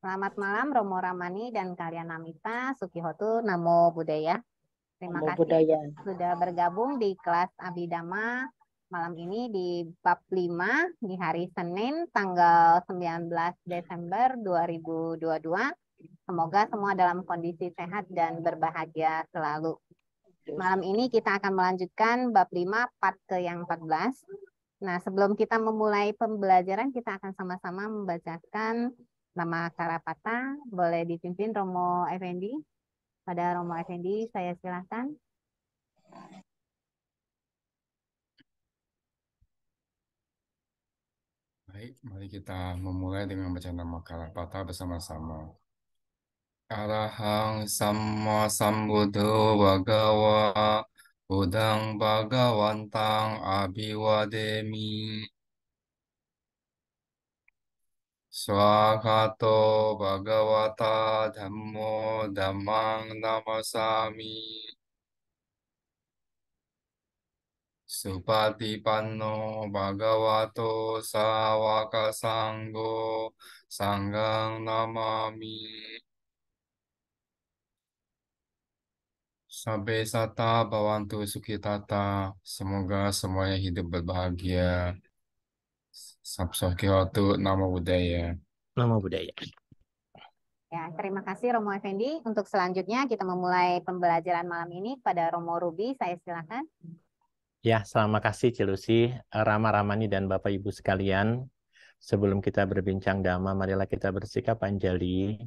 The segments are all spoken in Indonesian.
Selamat malam Romo Ramani dan kalian Namita, Sukihotu, Namo Buddhaya. Terima Namo kasih Buddhaya. sudah bergabung di kelas Abhidhamma malam ini di bab 5 di hari Senin tanggal 19 Desember 2022. Semoga semua dalam kondisi sehat dan berbahagia selalu. Malam ini kita akan melanjutkan bab 5 part ke yang 14. Nah, sebelum kita memulai pembelajaran, kita akan sama-sama membacakan nama Karapata. Boleh dipimpin Romo Effendi. Pada Romo Effendi, saya silakan. Baik, mari kita memulai dengan baca nama Karapata bersama-sama. Arahang Samma Sambuddho Bhagawa Buddhang Bhagawantang Abhiwademi Swakato Bhagavata Dhammo Dhammang Namasami Supatipanno Bhagavato Sawaka Sangho Sanghang Namami Sabbe Sata Bhavantu Sukhitata. Semoga semuanya hidup berbahagia. Sukihotu Namo Buddhaya. Namo Buddhaya. Ya, terima kasih Romo Effendi. Untuk selanjutnya kita memulai pembelajaran malam ini pada Romo Ruby. Saya silakan. Ya, terima kasih Cilusi, Rama Ramani dan Bapak Ibu sekalian. Sebelum kita berbincang dhamma, marilah kita bersikap anjali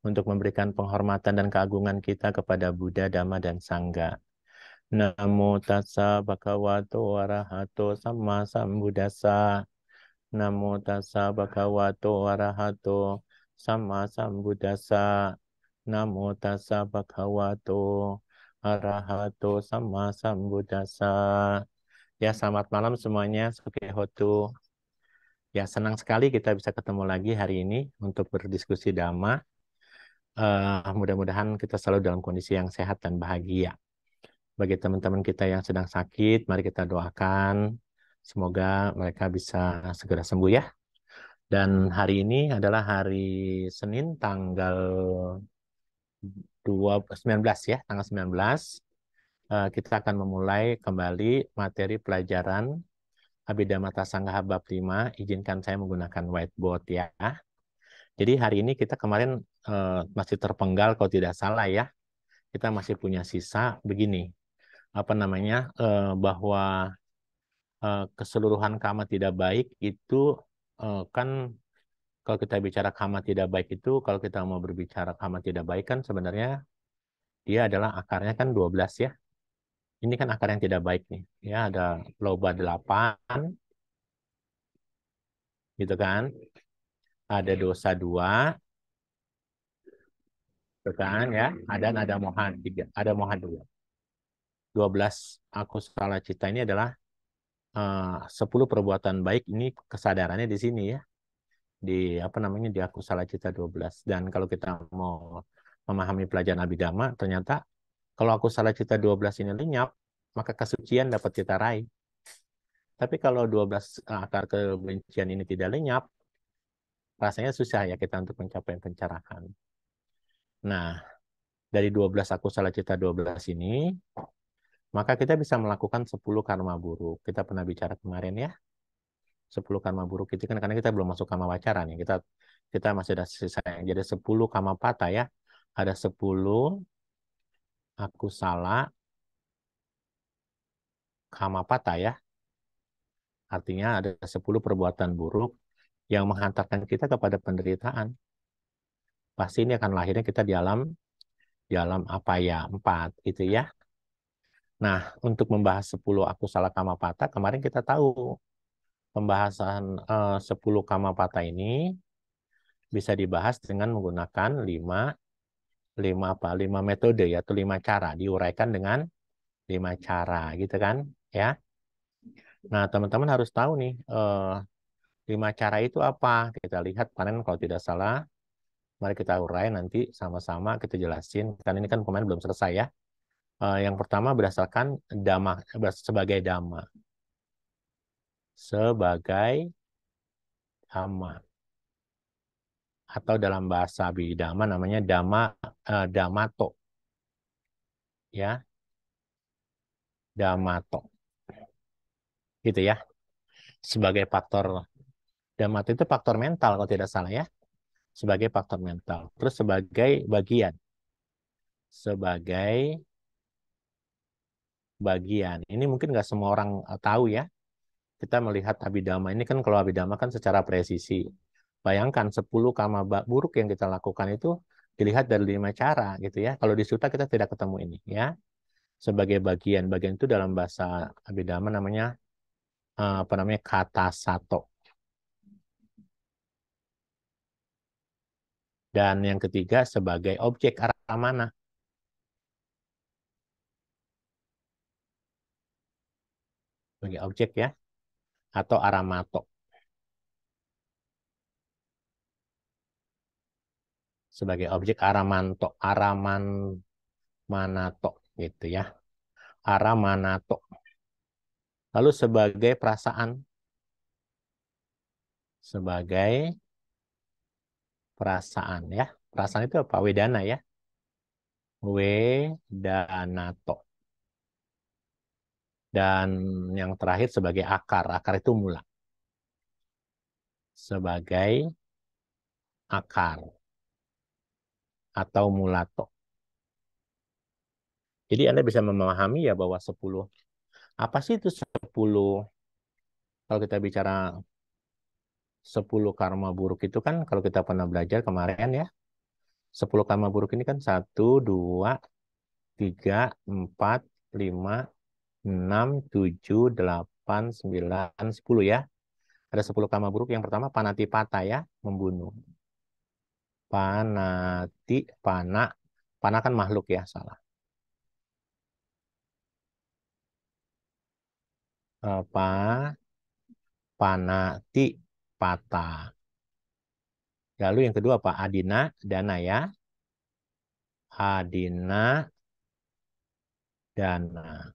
untuk memberikan penghormatan dan keagungan kita kepada Buddha, Dhamma, dan Sangha. Namo tassa bhagavato arahato samma sambuddhassa. Namo tassa bhagavato arahato samma sambuddhassa. Namo tassa bhagavato arahato samma sambuddhassa. Ya, selamat malam semuanya. Sukihotu. Ya, senang sekali kita bisa ketemu lagi hari ini untuk berdiskusi dhamma. Mudah-mudahan kita selalu dalam kondisi yang sehat dan bahagia. Bagi teman-teman kita yang sedang sakit, mari kita doakan. Semoga mereka bisa segera sembuh ya. Dan hari ini adalah hari Senin tanggal 19 ya, tanggal 19. Kita akan memulai kembali materi pelajaran Abhidhamma Sanggaha bab 5. Izinkan saya menggunakan whiteboard ya. Jadi hari ini kita kemarin masih terpenggal kalau tidak salah ya. Kita masih punya sisa begini. Bahwa keseluruhan kama tidak baik itu kan kalau kita bicara kama tidak baik itu, kalau kita mau berbicara kama tidak baik kan sebenarnya dia adalah akarnya kan 12 ya. Ini kan akar yang tidak baik nih. Ya, ada loba 8, gitu kan. Ada dosa 2, gitu kan ya. Ada moha 3, ada moha 2. 12 akusala cita ini adalah 10 perbuatan baik, ini kesadarannya di sini ya. Di di akusala cita 12. Dan kalau kita mau memahami pelajaran Abhidhamma, ternyata kalau akusala cita 12 ini lenyap, maka kesucian dapat kita raih. Tapi kalau 12 akar kebencian ini tidak lenyap, rasanya susah ya kita untuk mencapai pencerahan. Nah, dari 12 akusala cita 12 ini, maka kita bisa melakukan 10 karma buruk. Kita pernah bicara kemarin ya. 10 karma buruk itu kan karena kita belum masuk kama wacara nih. Kita masih ada sisa yang jadi 10 kama pata ya. Ada 10 akusala kama pata ya. Artinya ada 10 perbuatan buruk yang menghantarkan kita kepada penderitaan. Pasti ini akan lahirnya kita di alam apa ya 4 gitu ya. Nah, untuk membahas 10 akusala kama pata, kemarin kita tahu pembahasan 10 kama pata ini bisa dibahas dengan menggunakan 5 metode ya, atau 5 cara, diuraikan dengan 5 cara gitu kan ya. Nah, teman-teman harus tahu nih 5 cara itu apa. Kita lihat kemarin kalau tidak salah, mari kita urai nanti sama-sama kita jelasin, karena ini kan kemarin belum selesai ya. Yang pertama berdasarkan dhamma, sebagai dhamma. Sebagai dhamma. atau dalam bahasa Abhidhamma namanya Dhammato, ya, Dhammato, gitu ya. Sebagai faktor Dhammato itu faktor mental kalau tidak salah ya, sebagai faktor mental. Terus sebagai bagian. Ini mungkin nggak semua orang tahu ya. Kita melihat Abhidhamma ini kan, kalau Abhidhamma kan secara presisi. Bayangkan 10 karma buruk yang kita lakukan itu dilihat dari 5 cara gitu ya. Kalau di Sutta kita tidak ketemu ini ya. Sebagai bagian. Bagian itu dalam bahasa Abhidhamma namanya apa namanya, kata sato. Dan yang ketiga sebagai objek aramana. Sebagai objek ya. Atau aramato. Sebagai objek manato gitu ya. Aramanato. Lalu sebagai perasaan. Sebagai perasaan ya. Perasaan itu apa? Wedana ya. Wedanato. Dan yang terakhir sebagai akar. Akar itu mula. Sebagai akar atau mulato. Jadi Anda bisa memahami ya bahwa 10. Apa sih itu 10? Kalau kita bicara 10 karma buruk itu kan, kalau kita pernah belajar kemarin ya, 10 karma buruk ini kan 1, 2, 3, 4, 5, 6, 7, 8, 9, 10 ya. Ada 10 karma buruk. Yang pertama panatipata ya, membunuh. Pana kan makhluk ya, salah. Panatipata. Lalu yang kedua apa? Adina dana ya. Adina dana.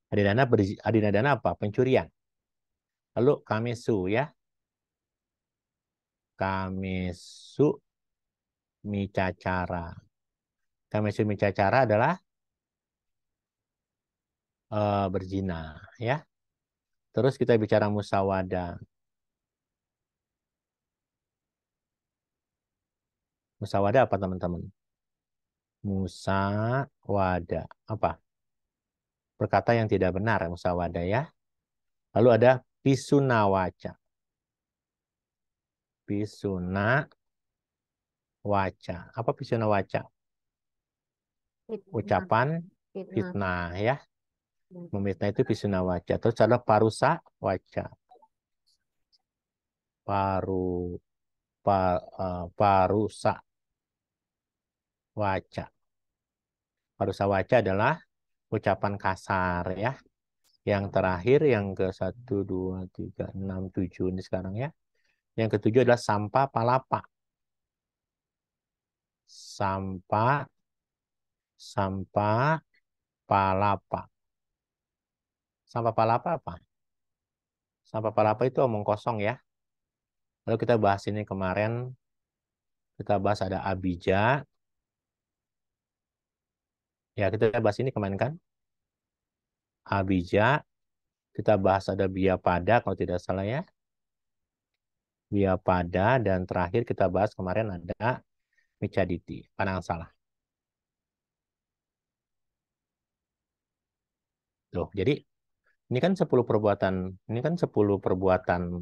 Adina dana apa? Pencurian. Lalu kamesu ya. Kamesu micacara. Kamesu micacara adalah berzina ya. Terus kita bicara musawada. Musawada apa teman-teman? Musawada apa? Berkata yang tidak benar, musawada ya. Lalu ada pisunawaca. Pisunawaca. Apa pisunawaca? Ucapan fitnah ya. Memfitnah itu pisunawaca. Terus ada parusa waca. Parusa waca. Parusa waca adalah ucapan kasar ya. Yang terakhir yang ke 1, 2, 3, 6, 7 ini sekarang ya. Yang ketujuh adalah sampah palapa. Sampah palapa. Sampah palapa apa? Sampah palapa itu omong kosong ya. Lalu kita bahas ini kemarin. Kita bahas ada abija. Ya, kita bahas ini kemarin kan. Abija. Kita bahas ada biapada kalau tidak salah ya. Biapada. Dan terakhir kita bahas kemarin ada micaditi. Pandangan salah. Loh, jadi ini kan 10 perbuatan. Ini kan 10 perbuatan.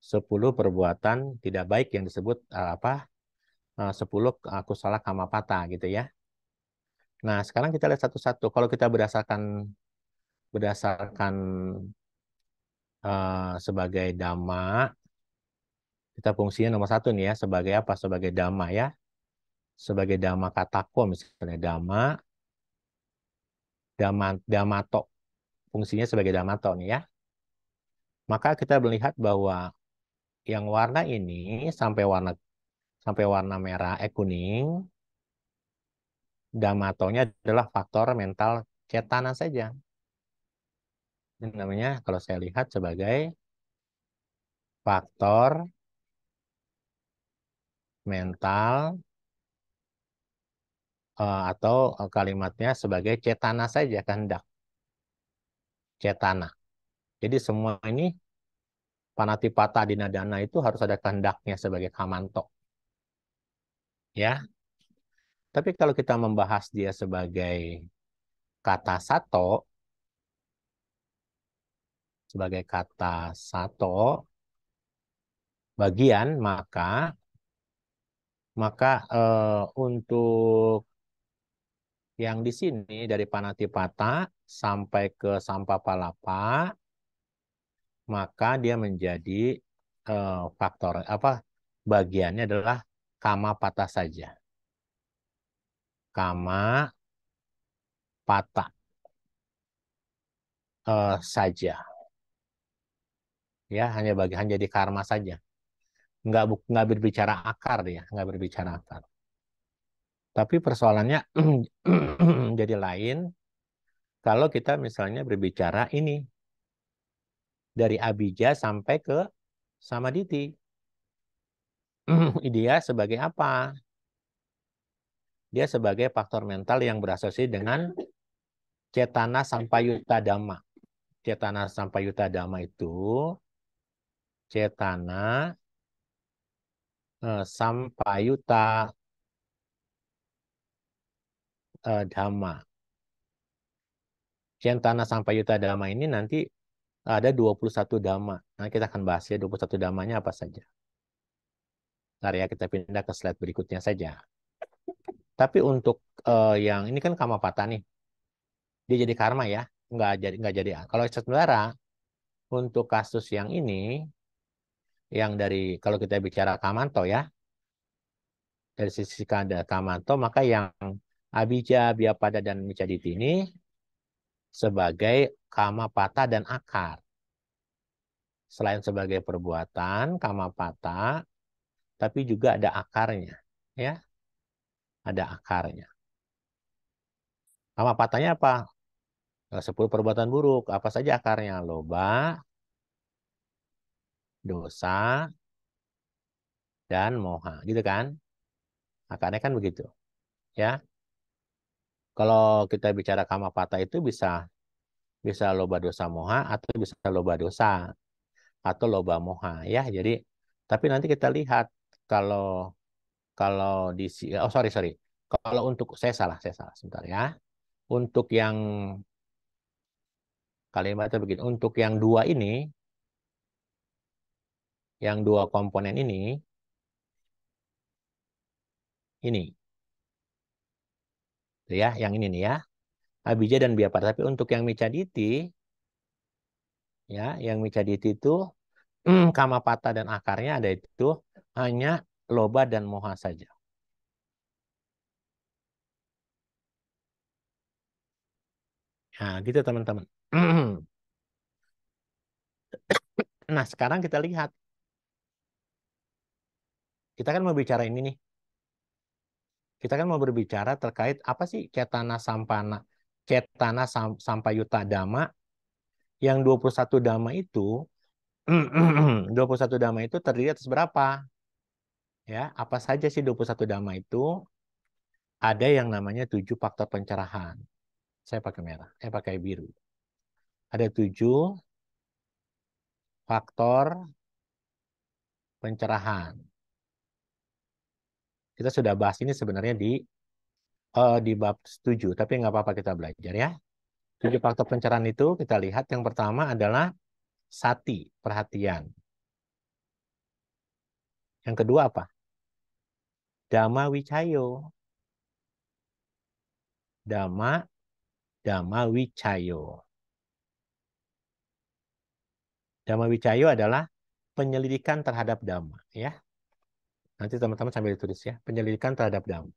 10 perbuatan tidak baik yang disebut 10 kusala kamapata gitu ya. Nah, sekarang kita lihat satu-satu. Kalau kita berdasarkan sebagai dhamma, kita fungsinya nomor 1 nih ya, sebagai apa? Sebagai dhamma ya. Sebagai dhamma katako misalnya dhammato. Fungsinya sebagai dhammato nih ya. Maka kita melihat bahwa yang warna ini sampai warna merah kuning, dhammatonya adalah faktor mental cetana saja. Ini namanya kalau saya lihat sebagai faktor mental, atau kalimatnya sebagai cetana saja, kehendak. Cetana. Jadi semua ini panatipata dinadana itu harus ada kehendaknya sebagai kamanto. Ya. Tapi kalau kita membahas dia sebagai kata sato, bagian, maka untuk yang di sini dari Panatipata sampai ke Sampapalapa, maka dia menjadi faktor apa bagiannya adalah kama pata saja. Kama pata saja. Ya, hanya bagian jadi karma saja. Nggak berbicara akar dia, nggak berbicara akar. Tapi persoalannya jadi lain kalau kita misalnya berbicara ini dari abija sampai ke samaditi. Dia sebagai apa? Dia sebagai faktor mental yang berasosiasi dengan cetana sampayuta dhamma. Cetana sampayuta dhamma itu cetana sampayuta dhamma. Cetana sampayuta dhamma ini nanti ada 21 dhamma. Nah, kita akan bahas ya 21 dhammanya apa saja. Ntar ya kita pindah ke slide berikutnya saja. Tapi untuk yang ini kan kamapata nih. Dia jadi karma ya. Nggak jadi. Kalau saudara, untuk kasus yang ini, yang dari kalau kita bicara kamanto ya, dari sisi kamanto, maka yang abija, biapada, dan micaditi ini sebagai kamapata dan akar. Selain sebagai perbuatan, kamapata, tapi juga ada akarnya. Ya, ada akarnya. Kamapatanya apa? 10 perbuatan buruk. Apa saja akarnya? Loba, dosa, dan moha. Gitu kan? Akarnya kan begitu. Ya. Kalau kita bicara kamapata itu bisa loba dosa moha atau bisa loba dosa atau loba moha ya. Jadi tapi nanti kita lihat kalau kalau di oh sorry. Kalau untuk saya salah sebentar ya. Untuk yang kalimatnya begini, untuk yang dua ini, yang dua komponen ini ya, yang ini nih ya, abija dan biapara. Tapi untuk yang micaditi ya, yang micaditi itu kamapata dan akarnya ada itu hanya loba dan moha saja. Nah, gitu teman-teman. Nah, sekarang kita lihat. Kita kan mau bicara ini nih. Kita kan mau berbicara terkait apa sih Cetana Sampayuta Dhamma yang 21 Dhamma itu 21 Dhamma itu terdiri atas berapa? Ya, apa saja sih 21 Dhamma itu? Ada yang namanya 7 faktor pencerahan. Saya pakai merah, pakai biru. Ada 7 faktor pencerahan. Kita sudah bahas ini sebenarnya di bab 7, tapi nggak apa-apa kita belajar ya. 7 faktor pencerahan itu kita lihat yang pertama adalah sati, perhatian. Yang kedua apa? Dhamma wicayo. Dhamma wicayo. Dhamma wicayo adalah penyelidikan terhadap dhamma ya. Nanti teman-teman sambil tulis ya, penyelidikan terhadap dhamma.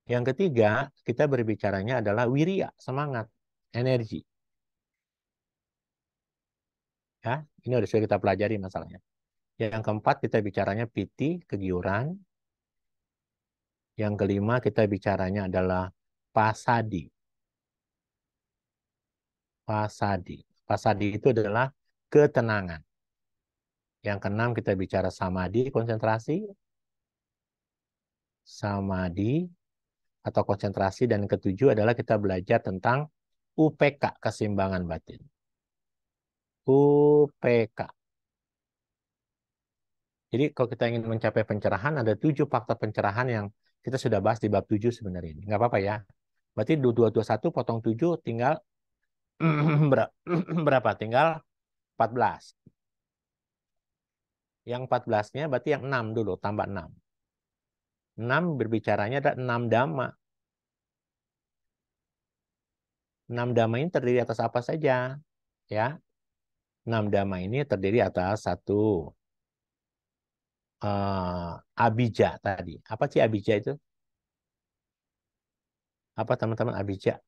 Yang ketiga, kita berbicaranya adalah wirya, semangat, energi. Ya, ini sudah kita pelajari masalahnya. Yang keempat, kita bicaranya piti, kegiuran. Yang kelima, kita bicaranya adalah pasadi. Pasadi. Pasadi itu adalah ketenangan. Yang keenam, kita bicara samadhi, konsentrasi. samadhi atau konsentrasi, dan ketujuh adalah kita belajar tentang UPK, keseimbangan batin. UPK. Jadi kalau kita ingin mencapai pencerahan, ada 7 faktor pencerahan yang kita sudah bahas di bab 7 sebenarnya ini. Nggak apa-apa ya. Berarti 2221 potong 7 tinggal berapa? Tinggal 14. Yang 14-nya berarti yang 6 dulu, tambah 6. 6 berbicaranya ada 6 dhamma. 6 dhamma ini terdiri atas apa saja? Ya. 6 dhamma ini terdiri atas 1. Abija tadi. Apa sih abija itu? Apa teman-teman abija?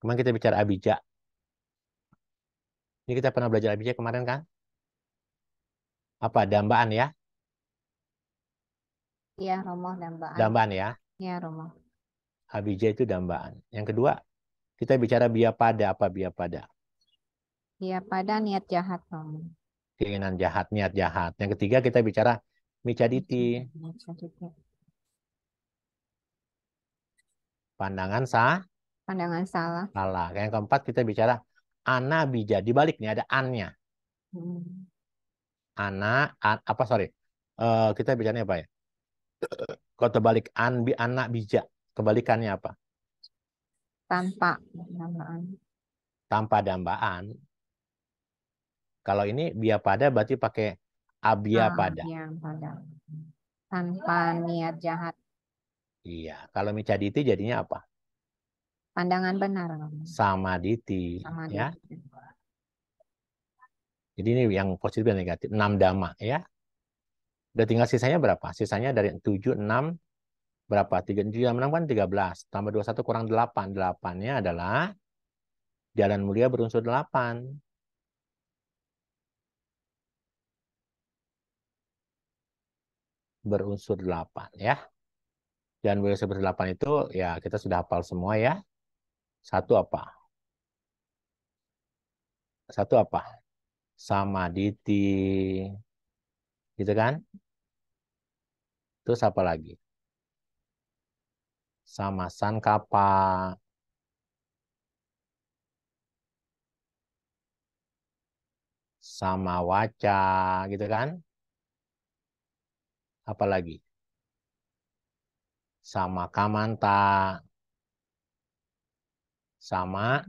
Kemarin kita bicara abija. Ini kita pernah belajar abija kemarin kan? Apa? Dambaan ya? Iya, Romo, dambaan. Dambaan ya? Iya, Romo. Abija itu dambaan. Yang kedua, kita bicara biapada. Apa biapada? Iya, pada niat jahat, Romo. Keinginan jahat, niat jahat. Yang ketiga, kita bicara micaditi. Pandangan Pandangan salah. salah. Yang keempat, kita bicara anabija. Dibalik nih, ada annya. Sorry. Kita bicaranya apa ya? Kalau terbalik anak bija, kebalikannya apa? Tanpa dambaan. Tanpa dambaan. Kalau ini biapada berarti pakai abyapada. Yang pada. Tanpa niat jahat. Iya. Kalau micaditi jadinya apa? Pandangan benar, Romo. Samaditi. Samadhi. Ya. Jadi ini yang positif dan negatif. 6 dhamma ya. Udah tinggal sisanya berapa? Sisanya dari 7, 6, berapa? 3, 7, 6 kan 13. Tambah 21 kurang 8. 8-nya adalah jalan mulia berunsur 8. Berunsur 8 ya. Jalan mulia berunsur 8 itu ya kita sudah hafal semua ya. Satu apa? Satu apa? Samaditi. Gitu kan? Terus apa lagi? Sama sankapa. Sama waca, gitu kan? Apalagi? Sama kamanta, sama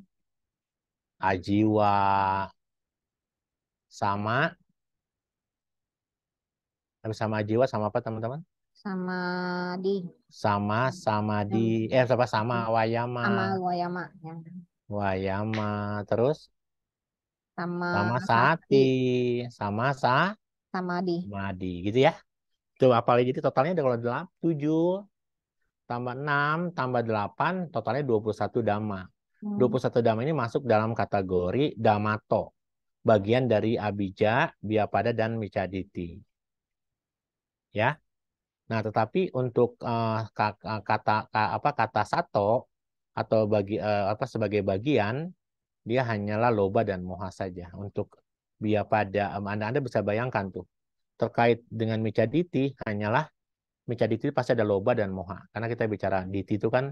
ajiwa, sama ajiwa, sama apa teman-teman? Sama di. Sama samadhi, sama wayama. Sama wayama. Ya. Wayama, terus Sama sama sati. sati, sama Samadhi. samadhi, gitu ya. Coba apalagi, jadi totalnya ada kalau 7 tambah 6 tambah 8 totalnya 21 dhamma. 21 dhamma ini masuk dalam kategori damato, bagian dari abija, biapada, dan micaditi. Ya. Nah, tetapi untuk kata sato atau sebagai bagian, dia hanyalah loba dan moha saja. Untuk biapada, Anda bisa bayangkan tuh, terkait dengan micaditi hanyalah micaditi pasti ada loba dan moha. Karena kita bicara diti itu kan,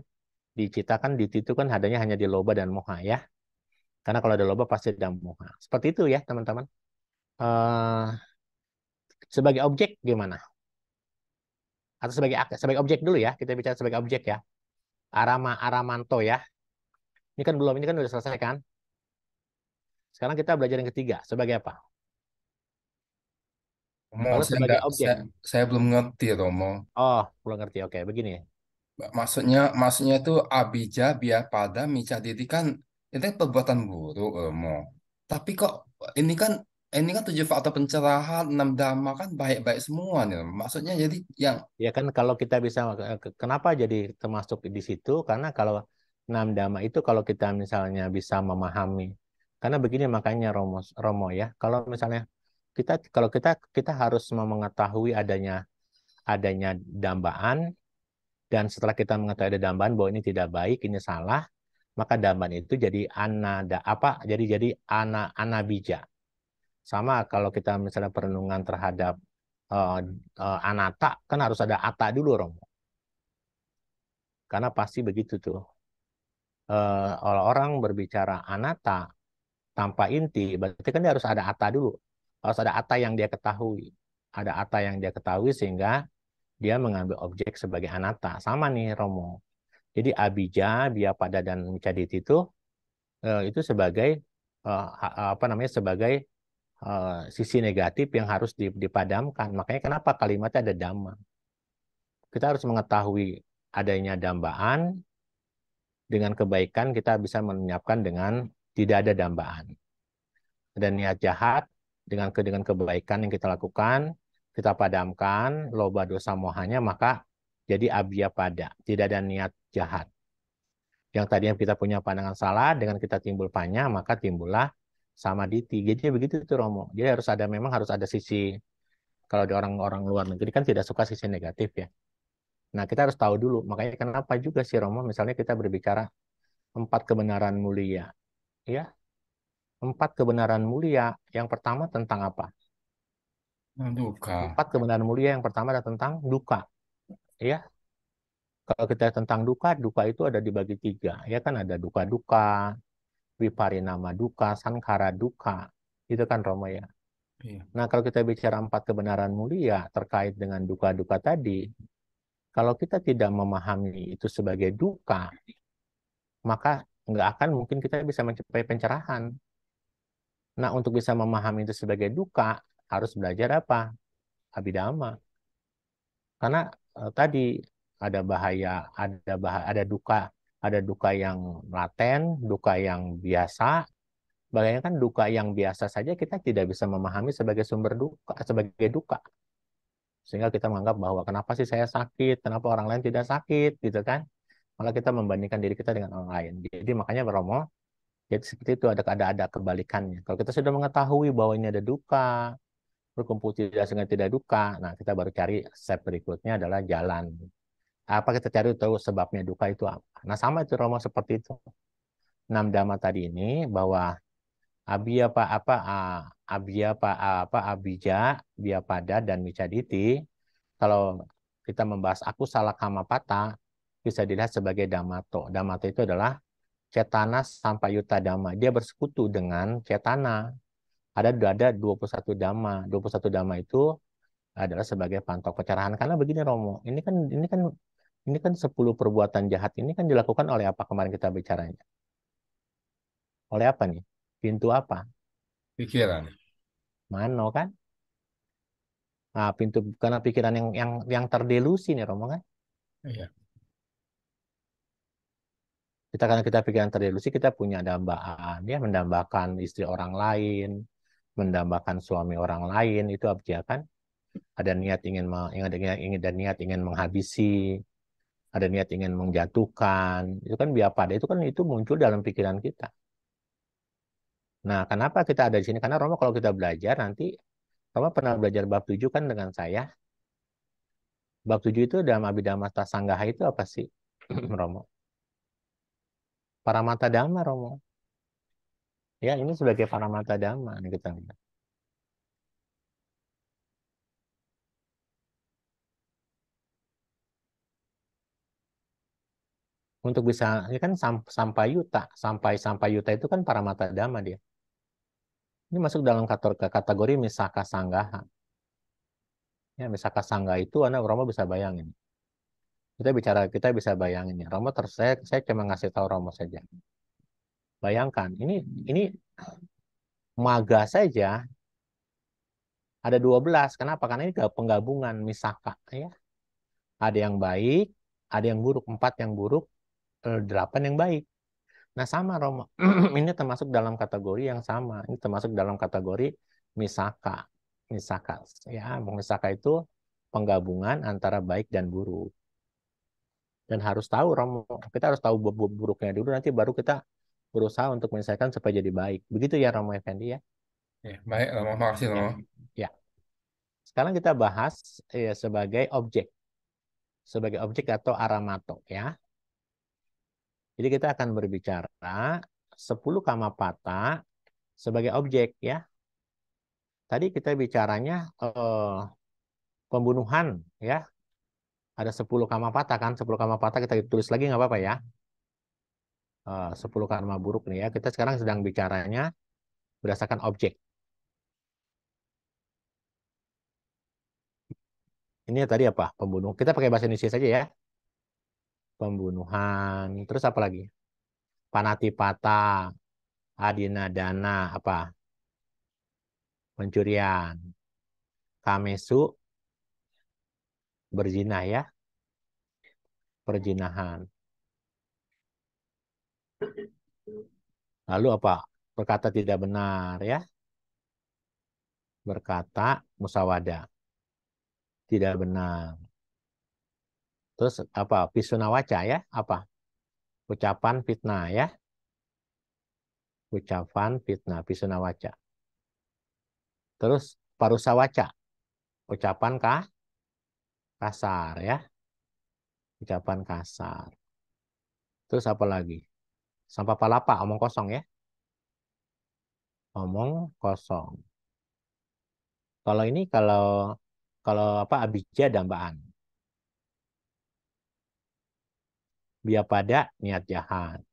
diciptakan diti itu kan adanya hanya di loba dan moha ya. Karena kalau ada loba pasti ada moha. Seperti itu ya teman-teman. Sebagai objek gimana? Atau sebagai objek dulu ya. Kita bicara sebagai objek ya. Aramanto ya. Ini kan belum, ini kan udah selesai kan? Sekarang kita belajar yang ketiga. Sebagai apa? Romo, Kalau sebagai objek. saya belum ngerti, Romo. Oh, belum ngerti. Oke, begini. Maksudnya itu abija, biapada, micaditi kan itu kan perbuatan buruk, Romo. Tapi kok ini kan ini kan 7 faktor pencerahan, 6 dhamma kan baik-baik semua nih, Romo. Maksudnya jadi yang Ya kan kalau kita bisa, kenapa jadi termasuk di situ? Karena kalau 6 dhamma itu kalau kita misalnya bisa memahami. Karena begini makanya Romo ya. Kalau misalnya kita harus mengetahui adanya dambaan, dan setelah kita mengetahui ada dambaan bahwa ini tidak baik, ini salah, maka dambaan itu jadi anabija. Sama kalau kita misalnya perenungan terhadap eh, anata kan harus ada ata dulu, Romo. Karena pasti begitu tuh. Orang berbicara anata tanpa inti, berarti kan dia harus ada ata dulu. Harus ada ata yang dia ketahui. Ada ata yang dia ketahui sehingga dia mengambil objek sebagai anata. Sama nih, Romo. Jadi abija, biapada, dan micaditi itu sebagai apa namanya, sebagai sisi negatif yang harus dipadamkan. Makanya kenapa kalimatnya ada dhamma. Kita harus mengetahui adanya dambaan, dengan kebaikan kita bisa menyiapkan dengan tidak ada dambaan. Ada niat jahat, dengan kebaikan yang kita lakukan, kita padamkan loba dosa mohanya, maka jadi abya pada, tidak ada niat jahat. Yang tadinya kita punya pandangan salah, dengan kita timbul panya, maka timbullah samaditi. Jadi begitu tuh Romo. Jadi memang harus ada sisi, kalau di orang-orang luar negeri kan tidak suka sisi negatif ya. Nah, kita harus tahu dulu. Makanya kenapa juga sih Romo, misalnya kita berbicara 4 kebenaran mulia. Ya, 4 kebenaran mulia. Yang pertama tentang apa? Duka. 4 kebenaran mulia yang pertama adalah tentang duka. Ya, kalau kita tentang duka, duka itu ada dibagi 3. Ya kan ada duka-duka, viparinama duka, sankhara duka. Itu kan Romo ya. Iya. Nah, kalau kita bicara 4 kebenaran mulia terkait dengan duka-duka tadi, kalau kita tidak memahami itu sebagai duka, maka nggak akan mungkin kita bisa mencapai pencerahan. Nah, untuk bisa memahami itu sebagai duka, harus belajar apa? Abhidhamma. Karena tadi ada duka yang laten, duka yang biasa. Bayangkan duka yang biasa saja kita tidak bisa memahami sebagai sumber duka, sebagai duka. Sehingga kita menganggap bahwa kenapa sih saya sakit, kenapa orang lain tidak sakit, gitu kan? Malah kita membandingkan diri kita dengan orang lain. Jadi makanya Romo, jadi seperti itu ada kebalikannya. Kalau kita sudah mengetahui bahwa ini ada duka, berkumpul tidak sehingga tidak duka. Nah, kita baru cari step berikutnya adalah jalan. Apa kita cari tahu sebabnya duka itu apa. Nah, sama itu Romo seperti itu. 6 dhamma tadi ini bahwa abia apa abija, biapada, dan micaditi. Kalau kita membahas aku salah kamapata, bisa dilihat sebagai damato. Damato itu adalah cetana sampayuta dhamma. Dia bersekutu dengan cetana. Ada 21 dhamma. 21 dhamma itu adalah sebagai pantok pencerahan. Karena begini Romo, ini kan 10 perbuatan jahat ini kan dilakukan oleh apa kemarin kita bicaranya? Oleh apa nih? Pintu apa? Pikiran. Mano kan? Nah, pintu karena pikiran yang terdelusi nih Romo kan? Iya. Karena kita pikiran terdelusi, kita punya dambaan ya, mendambakan istri orang lain, mendambakan suami orang lain, itu abjad kan? Ada niat ada niat ingin menghabisi, ada niat ingin menjatuhkan. Itu kan biapada, itu muncul dalam pikiran kita. Nah, kenapa kita ada di sini? Karena Romo kalau kita belajar nanti, Romo pernah belajar bab 7 kan dengan saya. Bab 7 itu dalam Abhidhamma Sanggaha itu apa sih, Romo? Paramata Dhamma, Romo. Ya, ini sebagai Paramata Dhamma nih kita lihat. Untuk bisa, ini kan sampai yuta, sampai yuta itu kan Paramata Dhamma dia. Ini masuk dalam kategori Misaka Sanggaha. Ya, Misaka Sanggaha itu Anda Romo bisa bayangin. Kita bisa bayangin ya. Romo saya cuma ngasih tahu Romo saja. Bayangkan, ini maga saja ada 12. Kenapa? Karena ini penggabungan misaka ya. Ada yang baik, ada yang buruk, 4 yang buruk, 8 yang baik. Nah, sama Romo. Ini termasuk dalam kategori yang sama. Ini termasuk dalam kategori misaka. Misaka ya, misaka itu penggabungan antara baik dan buruk. Dan harus tahu Romo, kita harus tahu buruknya dulu, nanti baru kita berusaha untuk menyelesaikan supaya jadi baik. Begitu ya Romo Effendi ya. Ya, baik, Romo. Makasih, Ya. Romo. Ya. Sekarang kita bahas sebagai objek atau aramato ya. Jadi kita akan berbicara 10 kamapata sebagai objek ya. Tadi kita bicaranya pembunuhan ya. Ada 10 karma patah kan? 10 karma patah kita tulis lagi nggak apa-apa ya. 10 karma buruk nih ya. Kita sekarang sedang bicaranya berdasarkan objek. Ini tadi apa? Pembunuh. Kita pakai bahasa Indonesia saja ya. Pembunuhan. Terus apa lagi? Panatipata, adinadana, apa? Pencurian. Kamesu, berzina ya. Perzinahan. Lalu apa? Berkata tidak benar ya. Berkata musawada. Tidak benar. Terus apa? Pisunawaca ya. Apa? Ucapan fitnah ya. Ucapan fitnah. Pisunawaca. Terus parusawaca. Ucapan kasar ya. Ucapan kasar. Terus apa lagi? Sampah palapa, omong kosong ya. Omong kosong. Kalau ini kalau apa abijah dambaan. Biar pada niat jahat.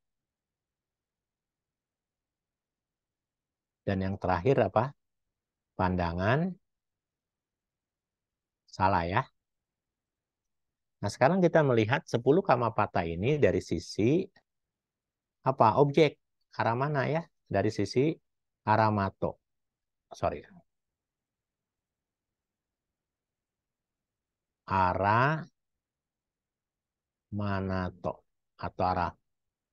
Dan yang terakhir apa? Pandangan salah ya. Nah, sekarang kita melihat 10 kamapata ini dari sisi apa? Objek. Arah mana ya? Dari sisi aramato. Sorry. Arah manato. Atau arah.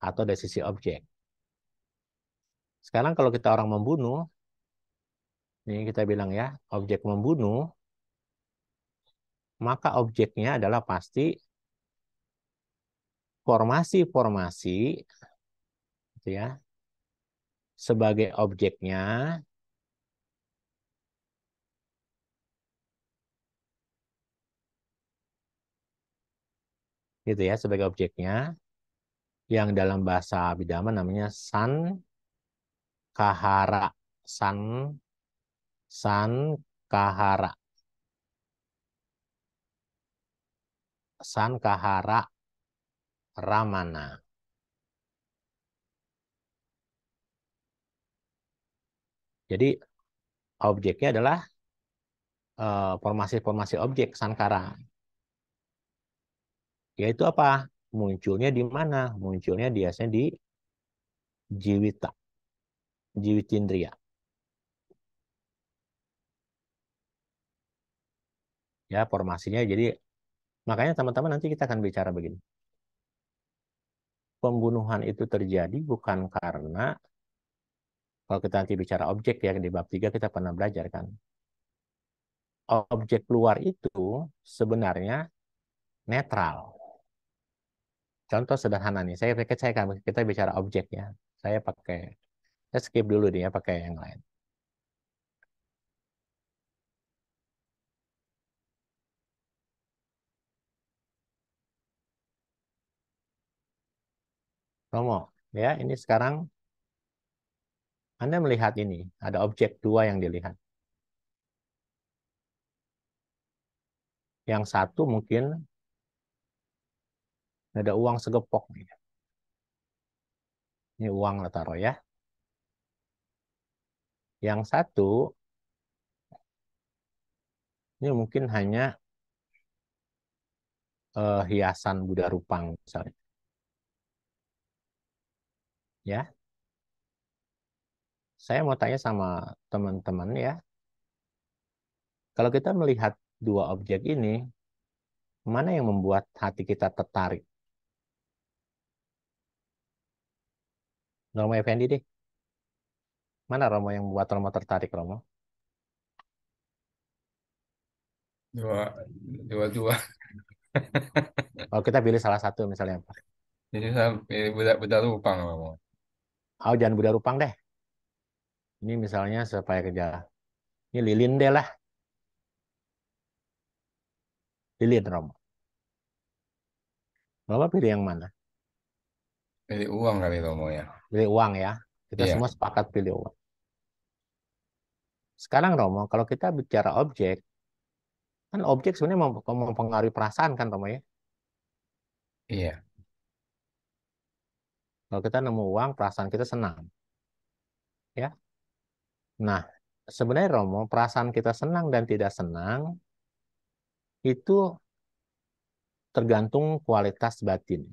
Atau dari sisi objek. Sekarang kalau kita orang membunuh, ini kita bilang ya, objek membunuh, maka objeknya adalah pasti formasi-formasi gitu ya. Sebagai objeknya gitu ya, sebagai objeknya yang dalam bahasa Abhidhamma namanya kahara. San kahara. Kahara ramana. Jadi objeknya adalah formasi-formasi objek sankara. Yaitu apa? Munculnya di mana? Munculnya biasanya di jiwita, jiwitindriya. Ya, formasinya. Jadi makanya teman-teman nanti kita akan bicara begini. Pembunuhan itu terjadi bukan karena, kalau kita nanti bicara objek ya, di bab 3 kita pernah belajar kan. Objek luar itu sebenarnya netral. Contoh sederhana nih, kita bicara objek ya. Saya skip dulu nih ya, pakai yang lain. Romo, ya ini sekarang Anda melihat ini, ada objek dua yang dilihat. Yang satu mungkin ada uang segepok nih. Ini uang lah taruh ya. Yang satu ini mungkin hanya hiasan Buddha Rupang misalnya. Ya, saya mau tanya sama teman-teman ya. Kalau kita melihat dua objek ini, mana yang membuat hati kita tertarik? Romo Effendi deh. Mana Romo yang membuat Romo tertarik, Romo? Dua. Kalau kita pilih salah satu misalnya apa? Jadi saya pilih budak Rupang Romo. Oh, jangan Buddha Rupang deh. Ini misalnya supaya kerja. Ini lilin deh lah. Lilin, Romo. Romo pilih yang mana? Pilih uang kali Romo ya. Pilih uang ya. Kita Iya. semua sepakat pilih uang. Sekarang Romo, kalau kita bicara objek, Kan objek sebenarnya mempengaruhi perasaan kan Romo ya. Iya. Kalau kita nemu uang, perasaan kita senang. Ya. Nah, sebenarnya Romo, perasaan kita senang dan tidak senang itu tergantung kualitas batin.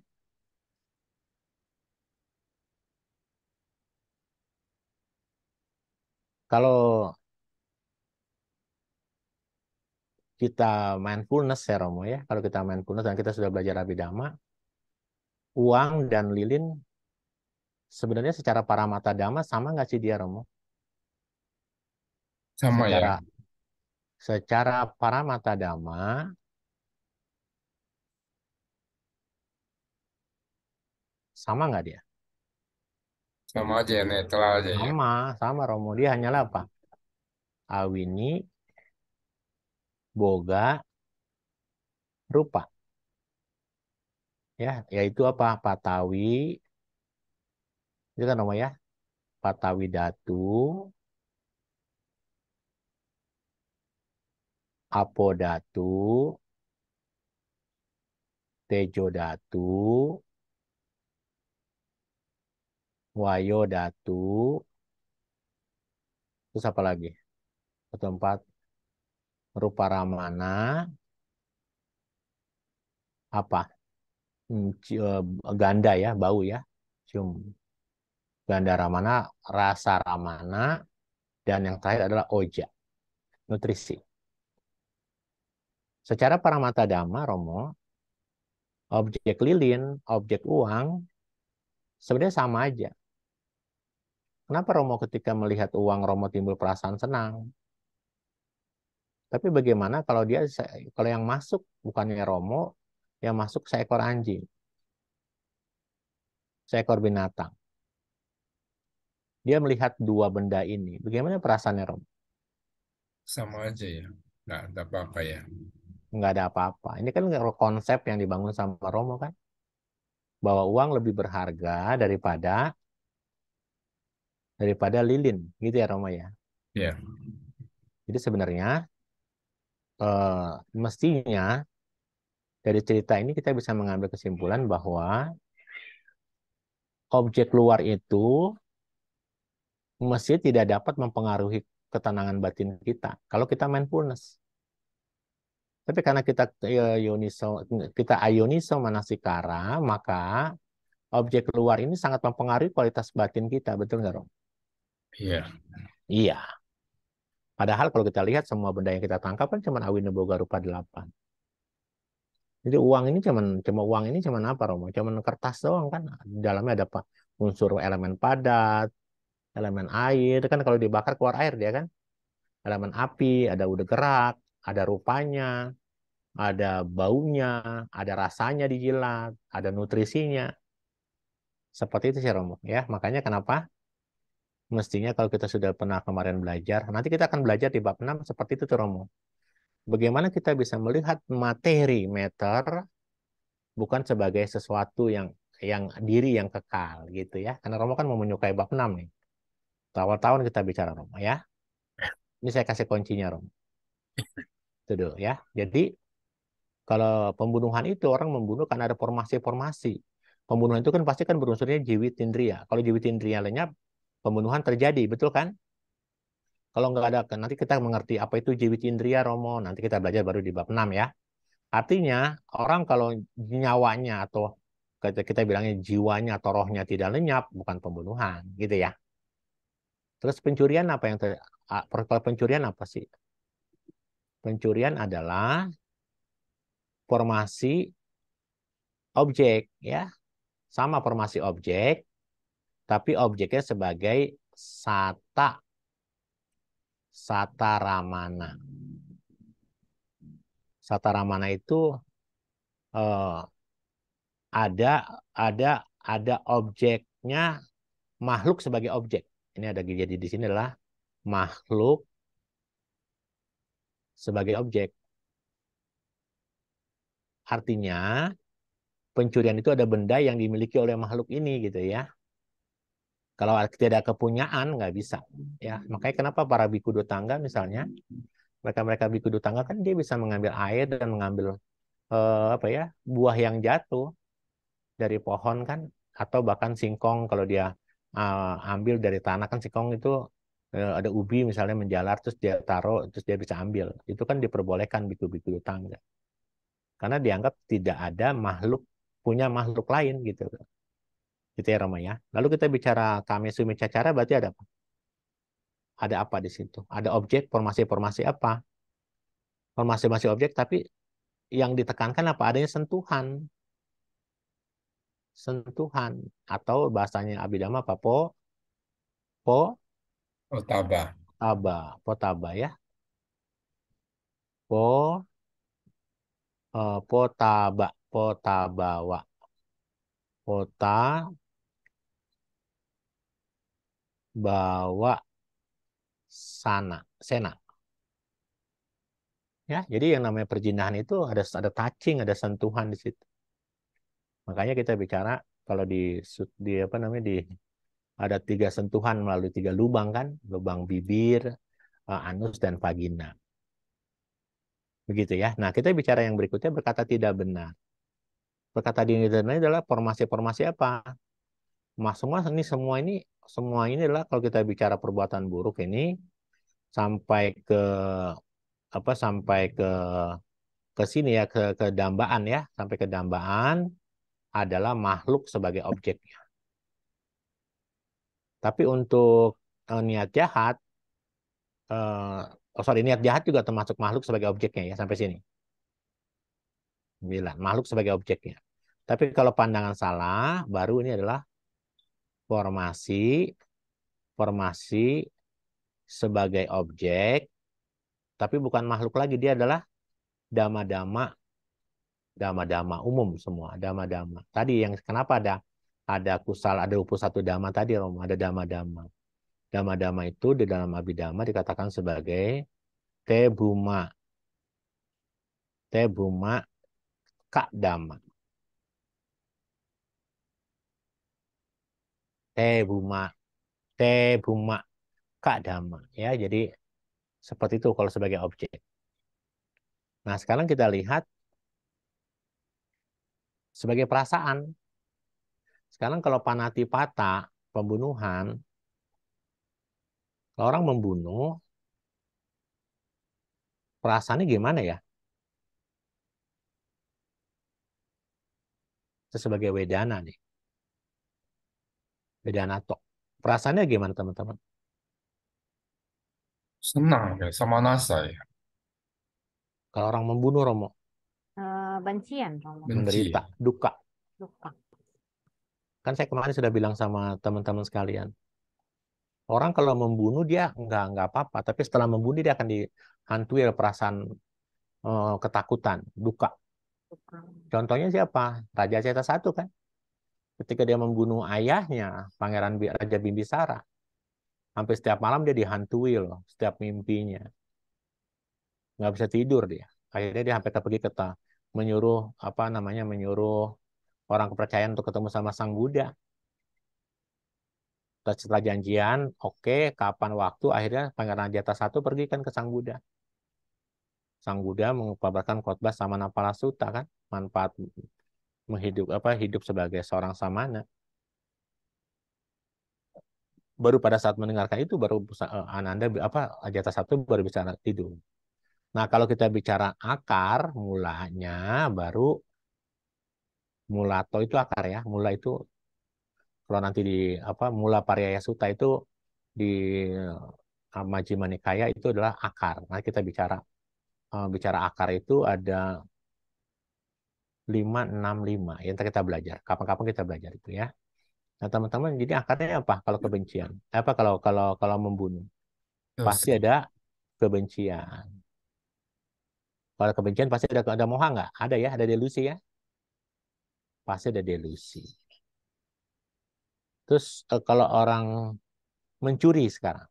Kalau kita mindfulness ya Romo ya, kalau kita mindfulness dan kita sudah belajar Abhidhamma, uang dan lilin sebenarnya secara paramata dhamma sama nggak sih dia Romo? Sama ya. Secara secara paramata dhamma sama nggak dia? Sama aja ya, netral aja ya. Sama Romo. Dia hanyalah apa? Awini, boga, rupa. Ya, yaitu apa? Patawi, itu kan Romo ya. Patawi datu, apo datu, tejo datu, wayo datu, terus apa lagi? Keempat, rupa ramana, apa? Ganda ya, bau ya. Cium. Ganda ramana, rasa ramana, dan yang terakhir adalah oja, nutrisi. Secara paramata dhamma, Romo, objek lilin, objek uang, sebenarnya sama aja. Kenapa Romo ketika melihat uang, Romo timbul perasaan senang? Tapi bagaimana kalau kalau yang masuk bukannya Romo, yang masuk seekor anjing, seekor binatang. Dia melihat dua benda ini. Bagaimana perasaannya Romo? Sama aja ya. Nggak ada apa-apa ya. Nggak ada apa-apa. Ini kan konsep yang dibangun sama Romo kan, bahwa uang lebih berharga daripada lilin, gitu ya Romo ya. Ya. Jadi sebenarnya mestinya dari cerita ini kita bisa mengambil kesimpulan bahwa objek luar itu mesti tidak dapat mempengaruhi ketenangan batin kita kalau kita mindfulness. Tapi karena kita ayoniso manasikara, maka objek luar ini sangat mempengaruhi kualitas batin kita, betul nggak, Rom? Iya. Iya. Padahal kalau kita lihat semua benda yang kita tangkap kan cuma awina boga rupa 8. Jadi uang ini cuma apa, Romo? Cuma kertas doang kan. Di dalamnya ada apa? Unsur elemen padat, elemen air. Kan kalau dibakar keluar air dia kan. Elemen api, ada udah gerak, ada rupanya, ada baunya, ada rasanya dijilat, ada nutrisinya. Seperti itu sih Romo ya. Makanya kenapa mestinya kalau kita sudah pernah kemarin belajar, nanti kita akan belajar di bab 6 seperti itu tuh Romo. Bagaimana kita bisa melihat materi meter bukan sebagai sesuatu yang diri yang kekal gitu ya. Karena Romo kan mau menyukai bab 6 nih. Awal tahun kita bicara Romo ya. Ini saya kasih kuncinya Romo. Itu dulu ya. Jadi kalau pembunuhan itu orang membunuh karena ada formasi-formasi. Pembunuhan itu kan pasti kan berunsurnya jiwitindria. Kalau jiwitindria lenyap, pembunuhan terjadi, betul kan? Kalau nggak ada, nanti kita mengerti apa itu jiwitindria, Romo. Nanti kita belajar baru di bab 6 ya. Artinya, orang kalau nyawanya atau kita bilangnya jiwanya atau rohnya tidak lenyap, bukan pembunuhan, gitu ya. Terus pencurian apa yang kalau pencurian apa sih? Pencurian adalah formasi objek, ya. Sama formasi objek, tapi objeknya sebagai sata, sataramana. Sataramana itu eh, ada ada ada objeknya makhluk sebagai objek. Ini ada jadi di sini adalah makhluk sebagai objek. Artinya pencurian itu ada benda yang dimiliki oleh makhluk ini gitu ya. Kalau tidak kepunyaan nggak bisa ya. Makanya kenapa para biku tangga misalnya mereka biku tangga kan dia bisa mengambil air dan mengambil apa ya, buah yang jatuh dari pohon kan, atau bahkan singkong kalau dia ambil dari tanah kan, singkong itu ada ubi misalnya menjalar terus dia taruh terus dia bisa ambil, itu kan diperbolehkan biku tangga karena dianggap tidak ada makhluk punya makhluk lain gitu gitu ya Rama ya. Lalu kita bicara kame sumi cacara berarti ada apa di situ, ada objek formasi apa, formasi objek tapi yang ditekankan apa, adanya sentuhan atau bahasanya Abhidhamma apa, po Otaba. potaba ya, po potabawa, pota bawa sena ya. Jadi yang namanya perjinahan itu ada touching, ada sentuhan di situ. Makanya kita bicara kalau di apa namanya, di ada 3 sentuhan melalui 3 lubang kan, lubang bibir, anus dan vagina. Begitu ya. Nah, kita bicara yang berikutnya berkata tidak benar. Berkata tidak benar adalah formasi apa? Semua ini adalah kalau kita bicara perbuatan buruk ini sampai ke apa, sampai ke sini ya, ke dambaan ya, sampai ke dambaan adalah makhluk sebagai objeknya. Tapi untuk niat jahat, niat jahat juga termasuk makhluk sebagai objeknya ya, sampai sini. 9, makhluk sebagai objeknya. Tapi kalau pandangan salah, baru ini adalah formasi sebagai objek, tapi bukan makhluk lagi, dia adalah dama-dama umum semua, dama-dama. Tadi yang kenapa ada kusal, ada upus satu dama tadi, Romo, ada dama-dama. Dama-dama itu di dalam Abhidhamma dikatakan sebagai tebuma, kak dama, tebuma, kak dama ya. Jadi seperti itu kalau sebagai objek. Nah, sekarang kita lihat sebagai perasaan. Sekarang kalau panatipata, pembunuhan, kalau orang membunuh, perasaannya gimana ya? Itu sebagai wedana nih. Wedana tok. Perasaannya gimana teman-teman? Senang ya, sama nasa ya. Kalau orang membunuh, Romo, Bencian, Romo. Benci. menderita, duka. Luka. Kan saya kemarin sudah bilang sama teman-teman sekalian. Orang kalau membunuh dia nggak apa-apa, tapi setelah membunuh dia akan dihantui oleh perasaan ketakutan, duka. Luka. Contohnya siapa? Raja Ceta I kan? Ketika dia membunuh ayahnya, Raja Bimbisara, hampir setiap malam dia dihantui loh, setiap mimpinya. Nggak bisa tidur dia. Akhirnya dia sampai pergi menyuruh menyuruh orang kepercayaan untuk ketemu sama Sang Buddha. Setelah janjian, oke, kapan waktu, akhirnya Pangeran Jata I pergi kan ke Sang Buddha. Sang Buddha mengupabarkan khotbah Samanapala Sutta kan, manfaat hidup sebagai seorang samana. Baru pada saat mendengarkan itu baru Ananda Jata I baru bisa tidur. Nah, kalau kita bicara akar mulanya, baru mulato itu akar ya. Mula itu kalau nanti mula Paryaya Sutta itu di Majjhima Nikaya itu adalah akar. Nah, kita bicara akar itu ada 5, 6, 5. Ya, ntar kita belajar. Kapan-kapan kita belajar itu ya. Nah, teman-teman, jadi akarnya apa kalau kebencian? Kalau membunuh? Pasti Dosa. ada kebencian. Kalau kebencian pasti ada moha nggak? Ada ya, ada delusi ya. Pasti ada delusi. Terus kalau orang mencuri sekarang,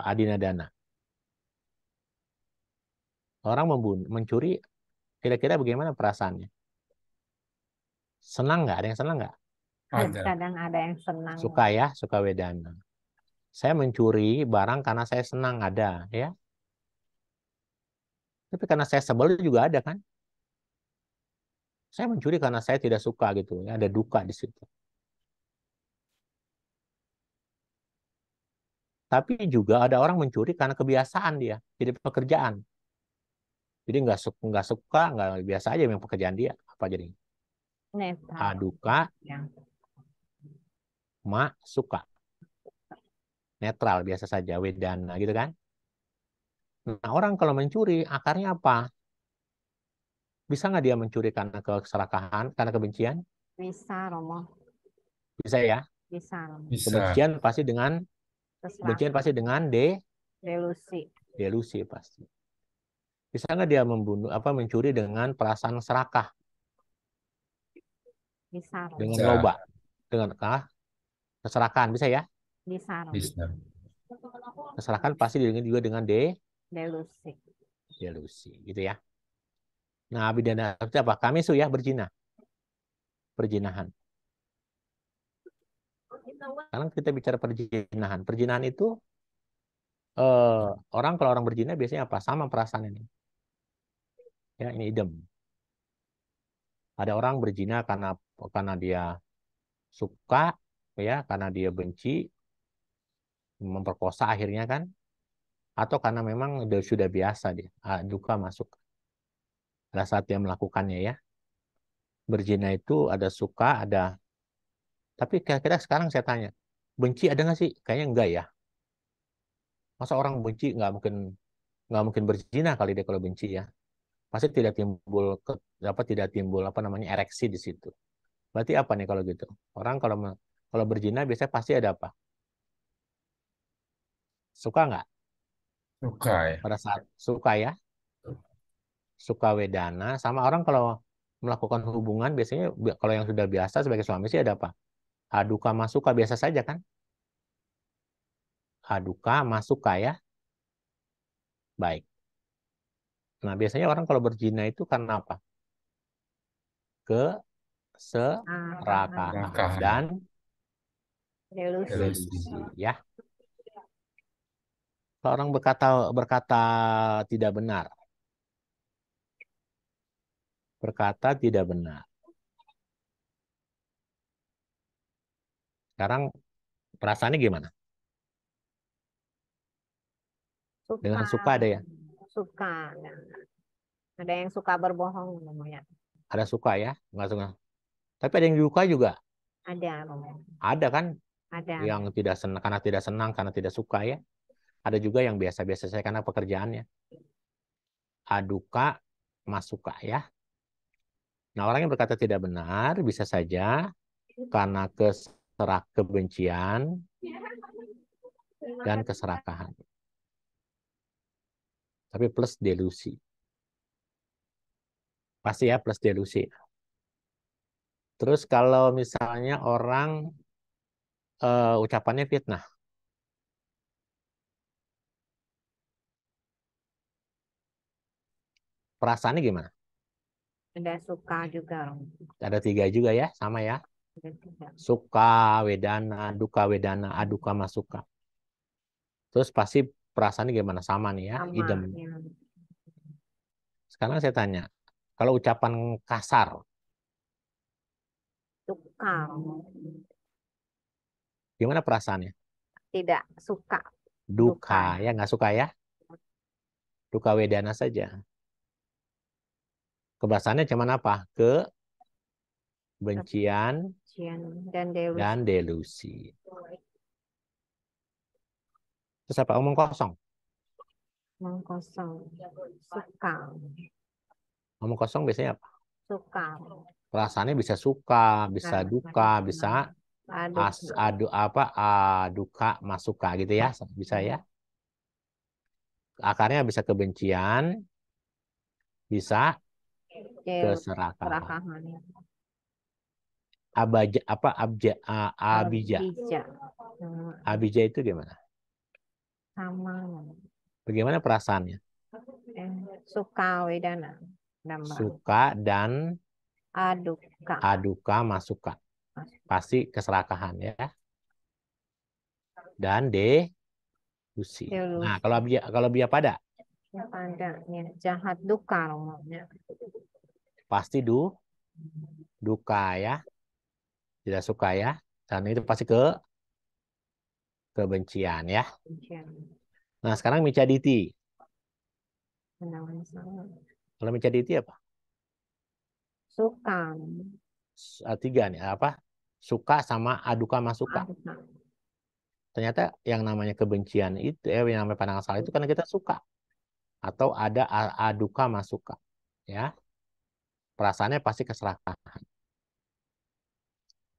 adinadana. Orang mencuri, kira-kira bagaimana perasaannya? Senang nggak? Ada yang senang nggak? Ada. Kadang ada yang senang. Suka ya, suka wedana. Saya mencuri barang karena saya senang, ada ya. Tapi karena saya sebel juga ada kan. Saya mencuri karena saya tidak suka gitu ya. Ada duka di situ. Tapi juga ada orang mencuri karena kebiasaan dia, jadi pekerjaan. Jadi nggak suka, nggak biasa aja memang pekerjaan dia. Apa jadi? Netral. Duka, Ya. suka. Netral biasa saja, wedana gitu kan. Nah, orang kalau mencuri, akarnya apa? Bisa nggak dia mencuri karena keserakahan, karena kebencian? Bisa, Romo. Bisa ya. Bisa, Romo. Bisa. Kebencian pasti dengan kebencian pasti dengan Delusi. delusi pasti. Bisa nggak dia mencuri dengan perasaan serakah, Bisa, Romo. dengan Bisa. loba, dengan keserakahan, bisa ya? Bisa, Romo. Bisa. Keserakahan pasti juga dengan Delusi. delusi, gitu ya. Nah, abidana itu apa? Kami ya berzina, perzinahan. Sekarang kita bicara perzinahan. Perzinahan itu kalau orang berzina biasanya apa? Sama perasaan ini. Ya, ini idem. Ada orang berzina karena dia suka, ya, karena dia benci, memperkosa akhirnya kan, atau karena memang sudah biasa dia, duka masuk pada saat dia melakukannya ya. Berzina itu ada suka, ada. Tapi kira-kira sekarang saya tanya, benci ada nggak sih? Kayaknya enggak ya. Masa orang benci nggak mungkin berzina kali dia kalau benci ya. Pasti tidak timbul apa namanya ereksi di situ. Berarti apa nih kalau gitu? Orang kalau berzina biasanya pasti ada apa? Suka nggak? Suka ya. Pada saat suka ya, suka wedana sama orang kalau melakukan hubungan biasanya kalau yang sudah biasa sebagai suami sih ada apa? Aduka masuka biasa saja kan? Aduka masuka ya. Baik. Nah, biasanya orang kalau berzina itu karena apa? Keserakahan Rakahan. dan Delusi. delusi ya. Kalau orang berkata berkata tidak benar, berkata tidak benar. Sekarang perasaannya gimana? Suka. Dengan suka ada ya? Suka. Ada yang suka berbohong, Romo ya. Ada suka ya? Nggak suka. Tapi ada yang duka juga. Ada, Romo. Ada kan Ada. yang tidak senang karena tidak suka ya. Ada juga yang biasa-biasa saja karena pekerjaannya. Aduka masuka ya. Nah, orang yang berkata tidak benar bisa saja karena kebencian dan keserakahan. Tapi plus delusi. Pasti ya plus delusi. Terus kalau misalnya orang ucapannya fitnah. Perasaannya gimana? Ada suka juga, Romo. Ada 3 juga ya, sama ya. Ada tiga. Suka, wedana, duka wedana, aduka masuka. Terus pasti perasaannya gimana? Sama nih ya, Sama. idem. Ya. Sekarang saya tanya, kalau ucapan kasar, Suka, Romo. gimana perasaannya? Tidak suka. Duka, ya nggak suka ya? Duka wedana saja. Kebahasannya cuman apa? Kebencian Kebencian dan delusi. dan delusi. Terus apa? Omong kosong. Omong kosong. Suka. Omong kosong biasanya apa? Suka. Perasaannya bisa suka, bisa duka, bisa duka, masuka gitu ya, bisa ya. Akarnya bisa kebencian, bisa keserakahan. Abija, abija. Abija itu gimana? Sama. Bagaimana perasaannya? Suka wedana. Suka dan Aduka. aduka masuka. Pasti keserakahan ya. dan delusi. Nah, kalau biapada Ada ya, jahat duka Romonya. pasti duka ya, tidak suka ya, dan itu pasti kebencian ya. Nah, sekarang micaditi. Kalau micaditi apa? Suka. Tiga nih apa? Suka sama aduka masuka. Aduka. Ternyata yang namanya kebencian itu, yang namanya pandangan salah itu karena kita suka atau ada aduka masuka, ya. Perasaannya pasti keserakahan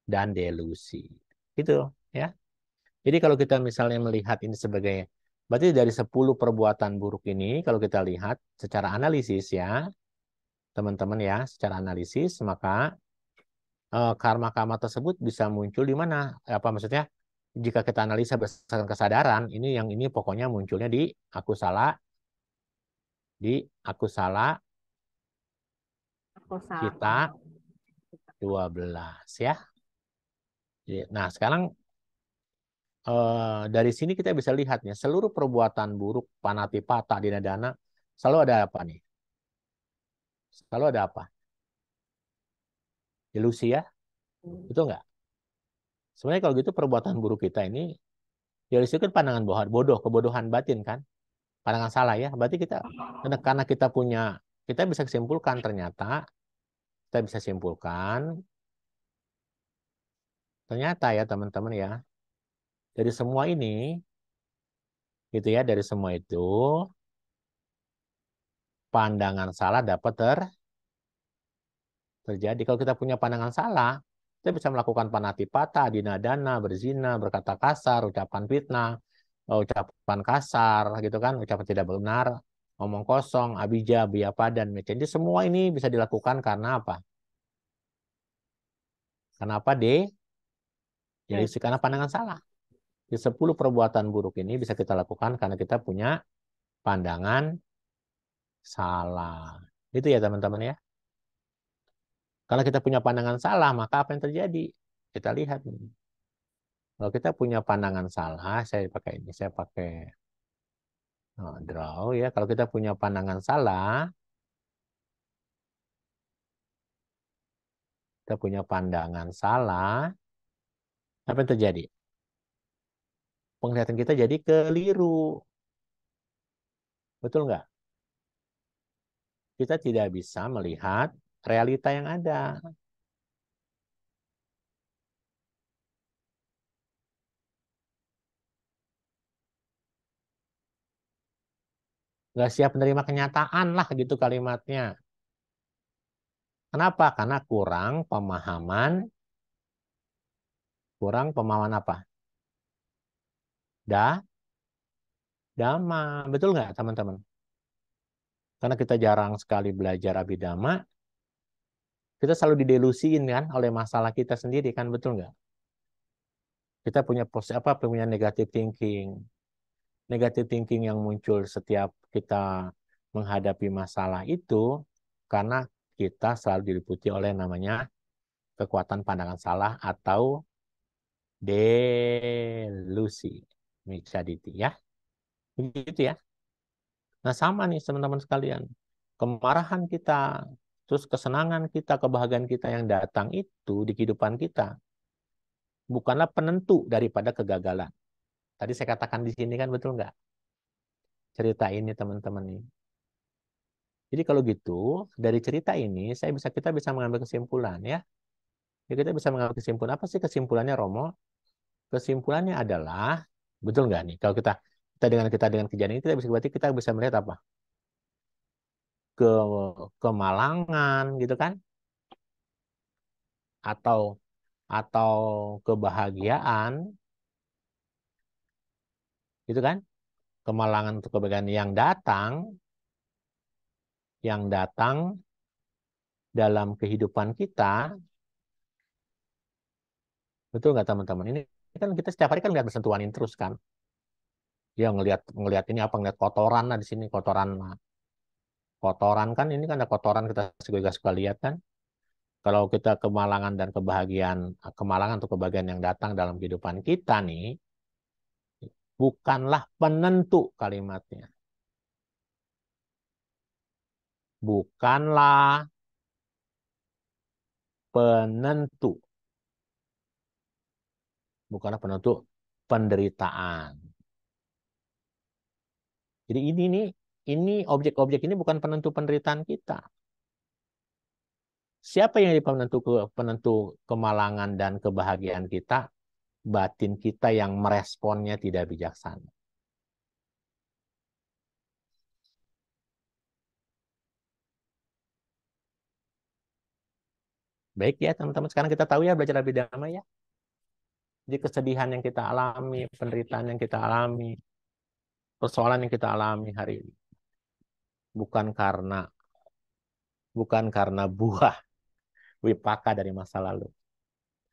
dan delusi, gitu, ya. Jadi kalau kita misalnya melihat ini sebagai, berarti dari 10 perbuatan buruk ini, kalau kita lihat secara analisis ya, teman-teman ya, secara analisis, maka karma-karma tersebut bisa muncul di mana? Apa maksudnya? Jika kita analisa berdasarkan kesadaran, ini pokoknya munculnya aku salah, di aku salah Aku salah. kita 12 ya. Nah, sekarang dari sini kita bisa lihatnya seluruh perbuatan buruk, panatipata, dinadana, selalu ada apa nih? Selalu ada apa? Ilusi ya? Itu enggak? Sebenarnya kalau gitu perbuatan buruk kita ini, ilusi kan pandangan bodoh, kebodohan batin kan? Pandangan salah ya. Berarti karena kita bisa simpulkan ternyata ya teman-teman ya, dari semua ini, gitu ya, dari semua itu, pandangan salah dapat terjadi. Kalau kita punya pandangan salah, kita bisa melakukan panatipata, dinadana, berzina, berkata kasar, ucapan fitnah, ucapan kasar, gitu kan, ucapan tidak benar, ngomong kosong, abija, biapada, dan jadi semua ini bisa dilakukan karena apa? Kenapa Jadi karena pandangan salah. Di 10 perbuatan buruk ini bisa kita lakukan karena kita punya pandangan salah. Itu ya teman-teman ya. Kalau kita punya pandangan salah, maka apa yang terjadi? Kita lihat nih. Kalau kita punya pandangan salah, saya pakai draw ya. Kalau kita punya pandangan salah, apa yang terjadi? Penglihatan kita jadi keliru. Betul nggak? Kita tidak bisa melihat realita yang ada. Nggak siap menerima kenyataan lah gitu kalimatnya. Kenapa? Karena kurang pemahaman apa? Dhamma. Betul nggak teman-teman? Karena kita jarang sekali belajar abhidhamma, kita selalu didelusiin kan oleh masalah kita sendiri kan, betul nggak? Kita punya negative thinking. Negative thinking yang muncul setiap kita menghadapi masalah itu karena kita selalu diliputi oleh namanya kekuatan pandangan salah atau delusi. Micaditi ya. Begitu ya. Nah, sama nih teman-teman sekalian. Kemarahan kita, terus kesenangan kita, kebahagiaan kita yang datang itu di kehidupan kita bukanlah penentu daripada kegagalan. Tadi saya katakan di sini kan, betul nggak? Cerita ini teman-teman nih. Jadi kalau gitu, dari cerita ini kita bisa mengambil kesimpulan ya. Ya, kita bisa mengambil kesimpulan. Apa sih kesimpulannya, Romo? Kesimpulannya adalah, betul nggak nih? Kalau kita dengan kejadian ini, berarti kita bisa melihat apa? Ke kemalangan gitu kan? Atau kebahagiaan gitu kan? Kemalangan untuk kebahagiaan yang datang dalam kehidupan kita, betul nggak teman-teman? Ini kan kita setiap hari kan lihat bersentuhan ini terus kan? Ya ngelihat ini apa, ngelihat kotoran lah di sini, kotoran kan, ini kan ada kotoran, kita juga suka lihat kan. Kalau kita kemalangan atau kebahagiaan yang datang dalam kehidupan kita nih, bukanlah penentu kalimatnya. Bukanlah penentu. Bukanlah penentu penderitaan. Jadi ini objek-objek ini bukan penentu penderitaan kita. Siapa yang jadi penentu kemalangan dan kebahagiaan kita? Batin kita yang meresponnya tidak bijaksana. Baik ya teman-teman, sekarang kita tahu ya belajar abhidhamma ya. Jadi kesedihan yang kita alami, penderitaan yang kita alami, persoalan yang kita alami hari ini bukan karena buah wipaka dari masa lalu.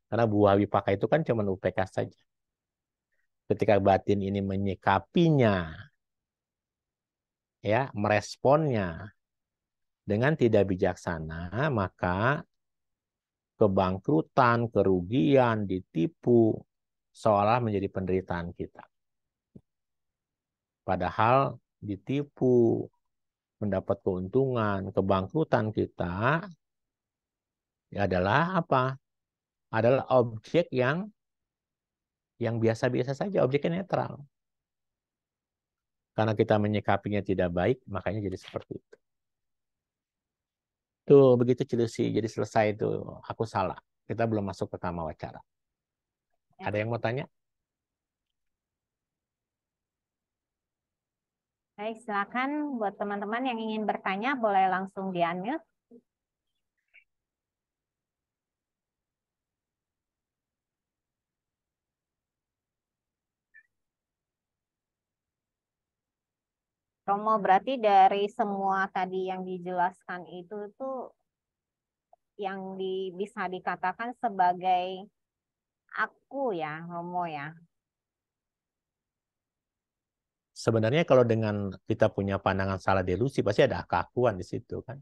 Karena buah wipaka itu kan cuma UPK saja. Ketika batin ini menyikapinya, ya, meresponnya dengan tidak bijaksana, maka kebangkrutan, kerugian, ditipu, seolah menjadi penderitaan kita. Padahal ditipu, mendapat keuntungan, kebangkrutan kita adalah apa? Adalah objek yang biasa-biasa saja, objeknya netral. Karena kita menyikapinya tidak baik, makanya jadi seperti itu. Tuh, begitu Cilusi, jadi selesai itu. Aku salah. Kita belum masuk ke kama wacara. Ada yang mau tanya? Baik, silakan buat teman-teman yang ingin bertanya boleh langsung di-unmute. Romo, berarti dari semua tadi yang dijelaskan itu tuh yang bisa dikatakan sebagai aku ya, Romo ya. Sebenarnya kalau dengan kita punya pandangan salah delusi, pasti ada keakuan di situ kan.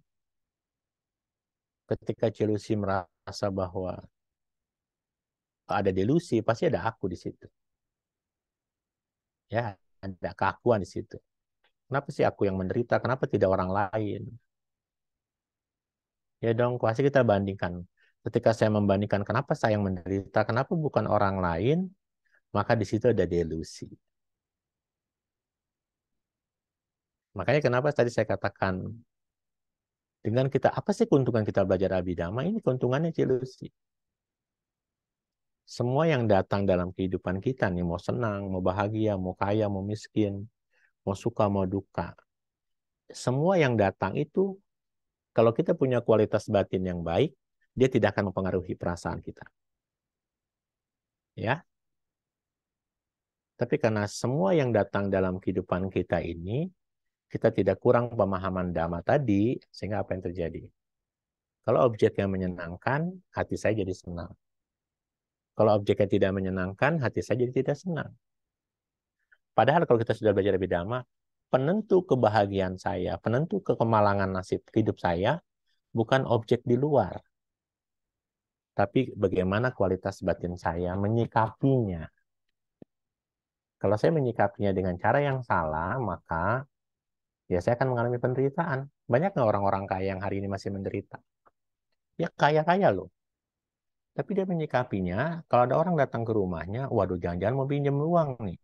Ketika Cilusi merasa bahwa ada delusi, pasti ada aku di situ. Ya, ada keakuan di situ. Kenapa sih aku yang menderita? Kenapa tidak orang lain? Ya dong, pasti kita bandingkan. Ketika saya membandingkan kenapa saya yang menderita, kenapa bukan orang lain, maka di situ ada delusi. Makanya kenapa tadi saya katakan, dengan kita, apa sih keuntungan kita belajar abhidhamma? Ini keuntungannya Cilusi. Semua yang datang dalam kehidupan kita nih, mau senang, mau bahagia, mau kaya, mau miskin, mau suka, mau duka. Semua yang datang itu, kalau kita punya kualitas batin yang baik, dia tidak akan mempengaruhi perasaan kita. Ya, tapi karena semua yang datang dalam kehidupan kita ini, kita tidak kurang pemahaman dhamma tadi, sehingga apa yang terjadi? Kalau objeknya menyenangkan, hati saya jadi senang. Kalau objeknya tidak menyenangkan, hati saya jadi tidak senang. Padahal kalau kita sudah belajar abhidhamma, penentu kebahagiaan saya, penentu kekemalangan nasib hidup saya, bukan objek di luar. Tapi bagaimana kualitas batin saya menyikapinya. Kalau saya menyikapinya dengan cara yang salah, maka ya saya akan mengalami penderitaan. Banyak nggak orang-orang kaya yang hari ini masih menderita? Ya kaya-kaya loh. Tapi dia menyikapinya, kalau ada orang datang ke rumahnya, waduh jangan-jangan mau pinjam uang nih.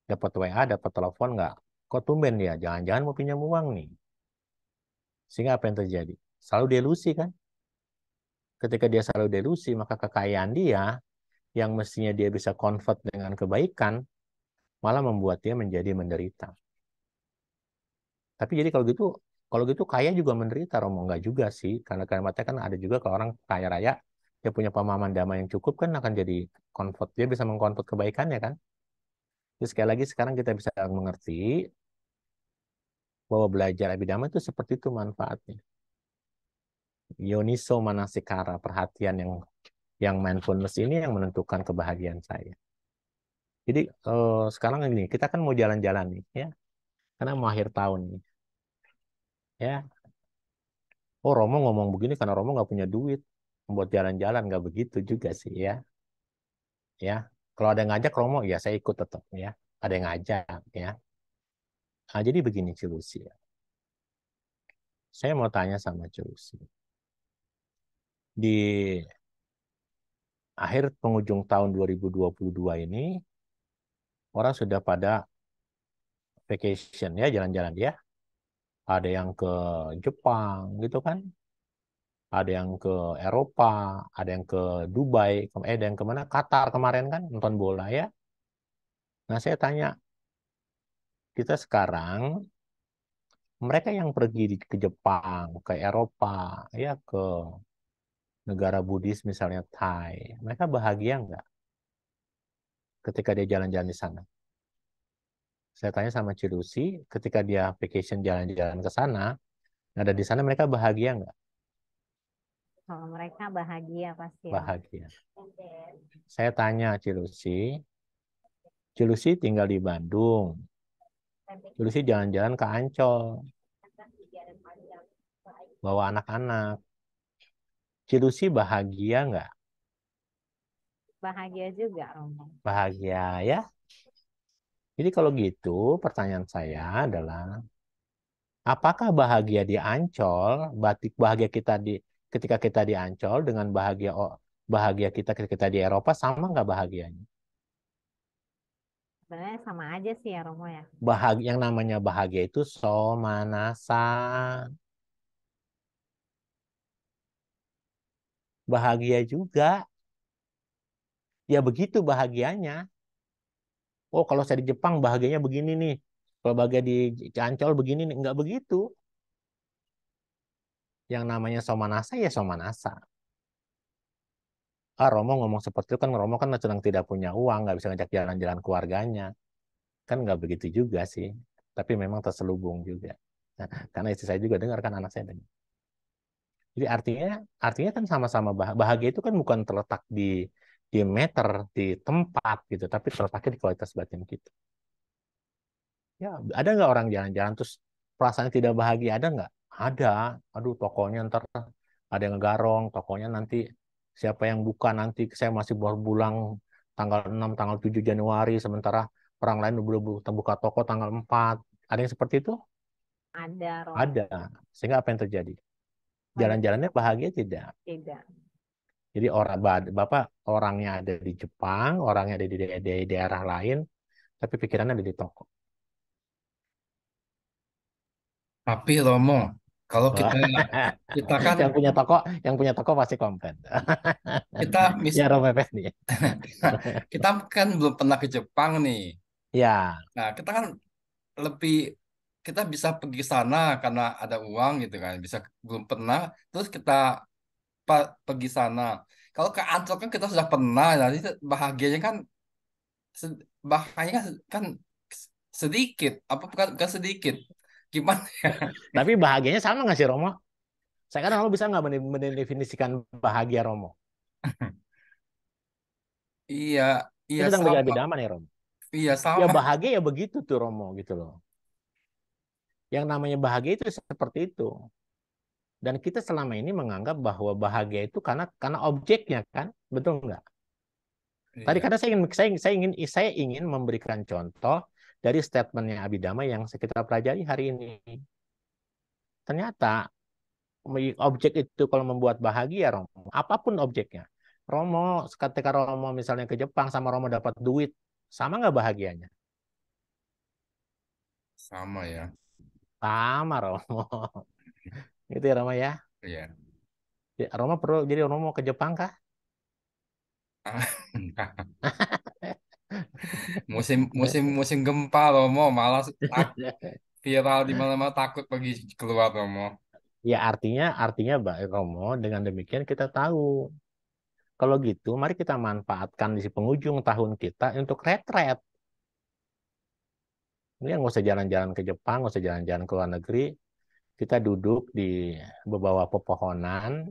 Dapat WA, dapat telepon nggak? Kok tumben ya? Jangan-jangan mau pinjam uang nih. Sehingga apa yang terjadi? Selalu delusi kan? Ketika dia selalu delusi, maka kekayaan dia yang mestinya dia bisa convert dengan kebaikan, malah membuat dia menjadi menderita. Tapi jadi kalau gitu kaya juga menderita, Romo. Enggak juga sih. Karena kalimatnya kan ada juga kalau orang kaya raya, dia punya pemahaman dhamma yang cukup kan akan jadi convert. Dia bisa mengkonvert kebaikannya kan. Jadi sekali lagi sekarang kita bisa mengerti bahwa belajar abhidhamma itu seperti itu manfaatnya. Yoniso manasikara, perhatian yang mindfulness ini yang menentukan kebahagiaan saya. Jadi sekarang ini kita kan mau jalan-jalan nih ya, karena mau akhir tahun nih ya. Oh Romo ngomong begini karena Romo nggak punya duit buat jalan-jalan, nggak begitu juga sih ya. Ya Kalau ada yang ngajak Romo, ya saya ikut tetap ya. Ada yang ngajak ya. Nah, jadi begini Cilusi. Saya mau tanya sama Cilusi. Di akhir penghujung tahun 2022 ini, orang sudah pada vacation ya, jalan-jalan ya. Ada yang ke Jepang gitu kan. Ada yang ke Eropa, ada yang ke Dubai, ada yang kemana? Qatar kemarin kan nonton bola ya. Nah saya tanya, kita sekarang mereka yang pergi ke Jepang, ke Eropa, ya ke negara Buddhis misalnya Thai, mereka bahagia nggak ketika dia jalan-jalan di sana? Saya tanya sama Cilusi, ketika dia vacation jalan-jalan ke sana, ada di sana mereka bahagia nggak? Kalau mereka bahagia pasti, Romo. Bahagia. Saya tanya Cilusi, Cilusi tinggal di Bandung, Cilusi jalan-jalan ke Ancol, bawa anak-anak. Cilusi bahagia nggak? Bahagia juga, Romo. Bahagia ya. Jadi kalau gitu, pertanyaan saya adalah, apakah bahagia di Ancol, batik bahagia kita di ketika kita di Ancol dengan bahagia kita ketika kita di Eropa sama nggak bahagianya? Sebenarnya sama aja sih ya, Romo ya. Bahagia yang namanya bahagia itu somanasa. Bahagia juga. Ya begitu bahagianya. Oh, kalau saya di Jepang bahagianya begini nih. Kalau bahagia di Ancol begini nih, nggak begitu. Yang namanya somanasa ya somanasa. Romo ngomong seperti itu kan Romo kan sedang tidak punya uang, nggak bisa ngajak jalan-jalan keluarganya. Kan nggak begitu juga sih. Tapi memang terselubung juga. Nah, karena istri saya juga dengar kan anak saya dengar. Jadi artinya kan sama-sama bahagia itu kan bukan terletak di meter, di tempat gitu, tapi terletaknya di kualitas batin kita. Ya, ada nggak orang jalan-jalan terus perasaan tidak bahagia? Ada nggak? Ada. Aduh, tokonya ntar ada yang ngegarong, tokonya nanti siapa yang buka nanti saya masih baru pulang tanggal 6, tanggal 7 Januari, sementara orang lain udah buka toko tanggal 4. Ada yang seperti itu? Ada, Romo. Ada. Sehingga apa yang terjadi? Ada. Jalan-jalannya bahagia tidak? Tidak. Jadi Bapak orangnya ada di Jepang, orangnya ada di daerah lain, tapi pikirannya ada di toko. Tapi Romo, kalau Wah. kita kita kan Yang punya toko, yang punya toko pasti komplain. kita mis Ya Romo nih. kita kan belum pernah ke Jepang nih. Ya, Nah, kita kan lebih kita bisa pergi sana karena ada uang gitu kan. Bisa belum pernah, terus kita pergi sana. Kalau ke Ancol kan kita sudah pernah, jadi bahagianya kan bahagianya kan sedikit, apa bukan sedikit. Gimana ya? tapi bahagianya sama nggak sih Romo? Saya kan Romo bisa nggak mendefinisikan bahagia Romo? Iya, Itu iya sedang sama. beda-beda mana ya Romo? Iya Ya sama. bahagia ya begitu tuh Romo gitu loh. Yang namanya bahagia itu seperti itu. Dan kita selama ini menganggap bahwa bahagia itu karena objeknya kan, betul nggak? Tadi Iya, karena saya ingin memberikan contoh dari statementnya Abhidhamma yang kita pelajari hari ini. Ternyata objek itu kalau membuat bahagia Romo, apapun objeknya. Romo, ketika Romo misalnya ke Jepang sama Romo dapat duit, sama nggak bahagianya? sama ya. Sama Romo. Itu ya Romo ya. Iya. Ya, Romo perlu jadi Romo ke Jepang kah? Musim musim musim gempa Romo, malah viral di mana-mana takut pergi keluar Romo. Ya artinya Romo dengan demikian kita tahu. Kalau gitu, mari kita manfaatkan di penghujung tahun kita untuk retret. Ini nggak usah jalan-jalan ke Jepang, nggak usah jalan-jalan ke luar negeri. Kita duduk di bawah pepohonan,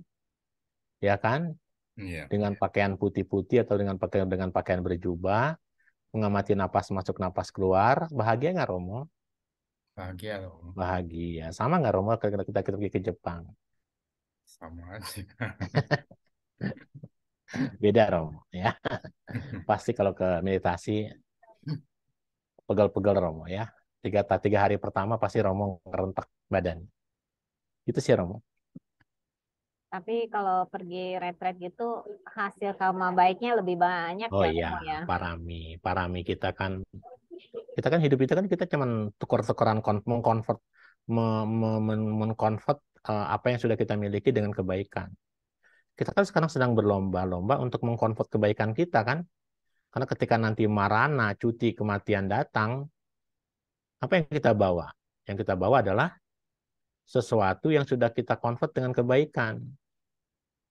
ya kan? Iya, Dengan pakaian putih-putih atau dengan pakaian berjubah, mengamati napas masuk, napas keluar. Bahagia nggak Romo? bahagia Romo. Bahagia. Sama nggak Romo kalau kita pergi ke Jepang? Sama aja. Beda Romo, ya. Pasti kalau ke meditasi pegel-pegel Romo ya. Tiga hari pertama pasti Romo ngerentek badan. Itu sih Romo. Tapi kalau pergi retret gitu hasil karma baiknya lebih banyak Oh ya iya, Romo ya. parami kita kan hidup itu kan kita cuman tukar-tukaran mengkonvert mengkonvert apa yang sudah kita miliki dengan kebaikan. Kita kan sekarang sedang berlomba-lomba untuk mengkonvert kebaikan kita kan. Karena ketika nanti marana, cuti kematian datang, apa yang kita bawa? Yang kita bawa adalah sesuatu yang sudah kita konvert dengan kebaikan.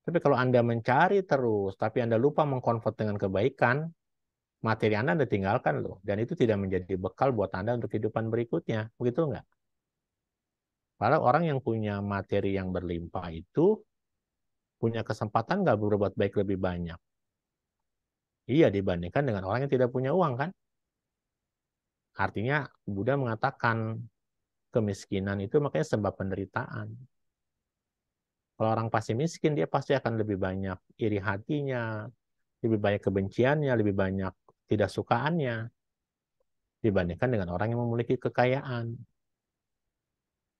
Tapi kalau Anda mencari terus, tapi Anda lupa mengkonvert dengan kebaikan, materi Anda tinggalkan loh. Dan itu tidak menjadi bekal buat Anda untuk kehidupan berikutnya. Begitu nggak? Padahal orang yang punya materi yang berlimpah itu punya kesempatan nggak berbuat baik lebih banyak. Iya, dibandingkan dengan orang yang tidak punya uang kan. Artinya Buddha mengatakan kemiskinan itu makanya sebab penderitaan. Kalau orang pasti miskin, dia pasti akan lebih banyak iri hatinya, lebih banyak kebenciannya, lebih banyak tidak sukaannya dibandingkan dengan orang yang memiliki kekayaan.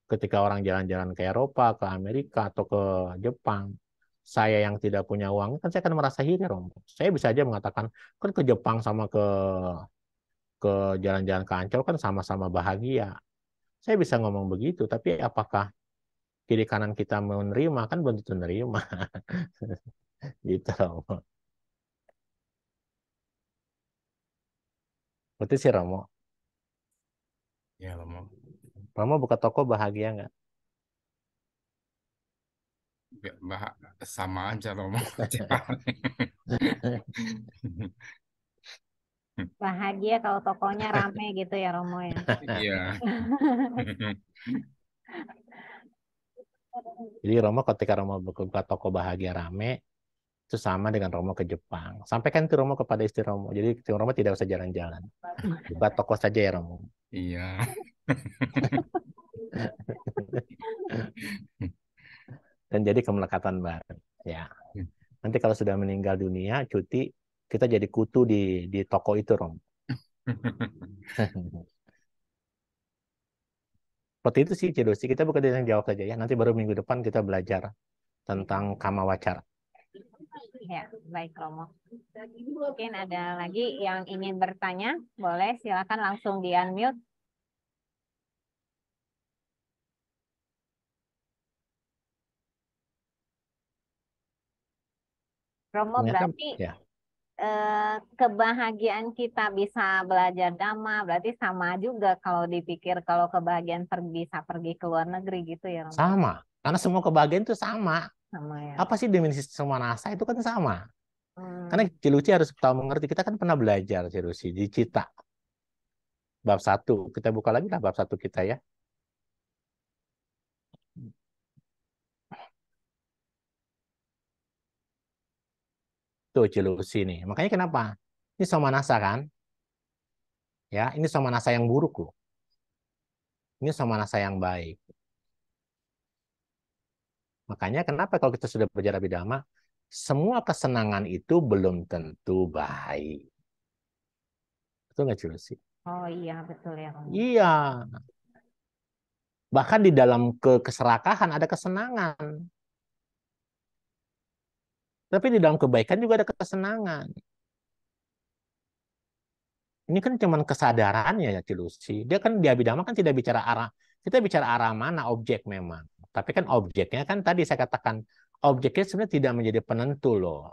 Ketika orang jalan-jalan ke Eropa, ke Amerika, atau ke Jepang, saya yang tidak punya uang, kan saya akan merasa iri, Romo. Saya bisa aja mengatakan, kan ke Jepang sama ke jalan-jalan ke Ancol kan sama-sama bahagia. Saya bisa ngomong begitu, tapi apakah kiri kanan kita menerima? Kan belum tentu menerima. Gitu, Romo. Berarti sih, Romo. Ya Romo. Romo buka toko bahagia nggak? Sama aja Romo. Bahagia kalau tokonya rame gitu ya Romo ya. Iya. Jadi Romo ketika Romo buka toko bahagia rame, itu sama dengan Romo ke Jepang. Sampaikan itu Romo kepada istri Romo. Jadi istri Romo tidak usah jalan-jalan. Buka toko saja ya Romo. Iya. Dan jadi kemelekatan baru. Ya. Nanti kalau sudah meninggal dunia, cuti, kita jadi kutu di toko itu Romo. Seperti itu sih Cidosi. Kita bukan yang jawab saja ya. Nanti baru minggu depan kita belajar tentang kama wacara. Ya, baik Romo. Mungkin ada lagi yang ingin bertanya, boleh silakan langsung di unmute. Romo Ternyata berarti ya kebahagiaan kita bisa belajar dhamma, berarti sama juga kalau dipikir kalau kebahagiaan bisa pergi ke luar negeri gitu ya Romo. sama. Karena semua kebahagiaan itu sama. Sama ya. Apa sih definisi semua nasa itu kan sama. Karena Hmm. Ciluci harus tahu mengerti. Kita kan pernah belajar Ciluci di Cita. Bab 1. Kita buka lagi lah bab 1 kita ya. Tuh Ciluci nih. Makanya kenapa? Ini Somanasa kan? Ya, ini Somanasa yang buruk loh. Ini Somanasa yang baik. Makanya kenapa kalau kita sudah belajar Abhidhamma, semua kesenangan itu belum tentu baik. Betul nggak Ciluci? Oh iya betul ya Romo. Iya. Bahkan di dalam keserakahan ada kesenangan. Tapi di dalam kebaikan juga ada kesenangan. Ini kan cuman kesadarannya ya Cilusi. Dia kan di Abhidhamma kan tidak bicara arah, kita bicara arah mana objek memang. Tapi kan objeknya kan tadi saya katakan objeknya sebenarnya tidak menjadi penentu loh.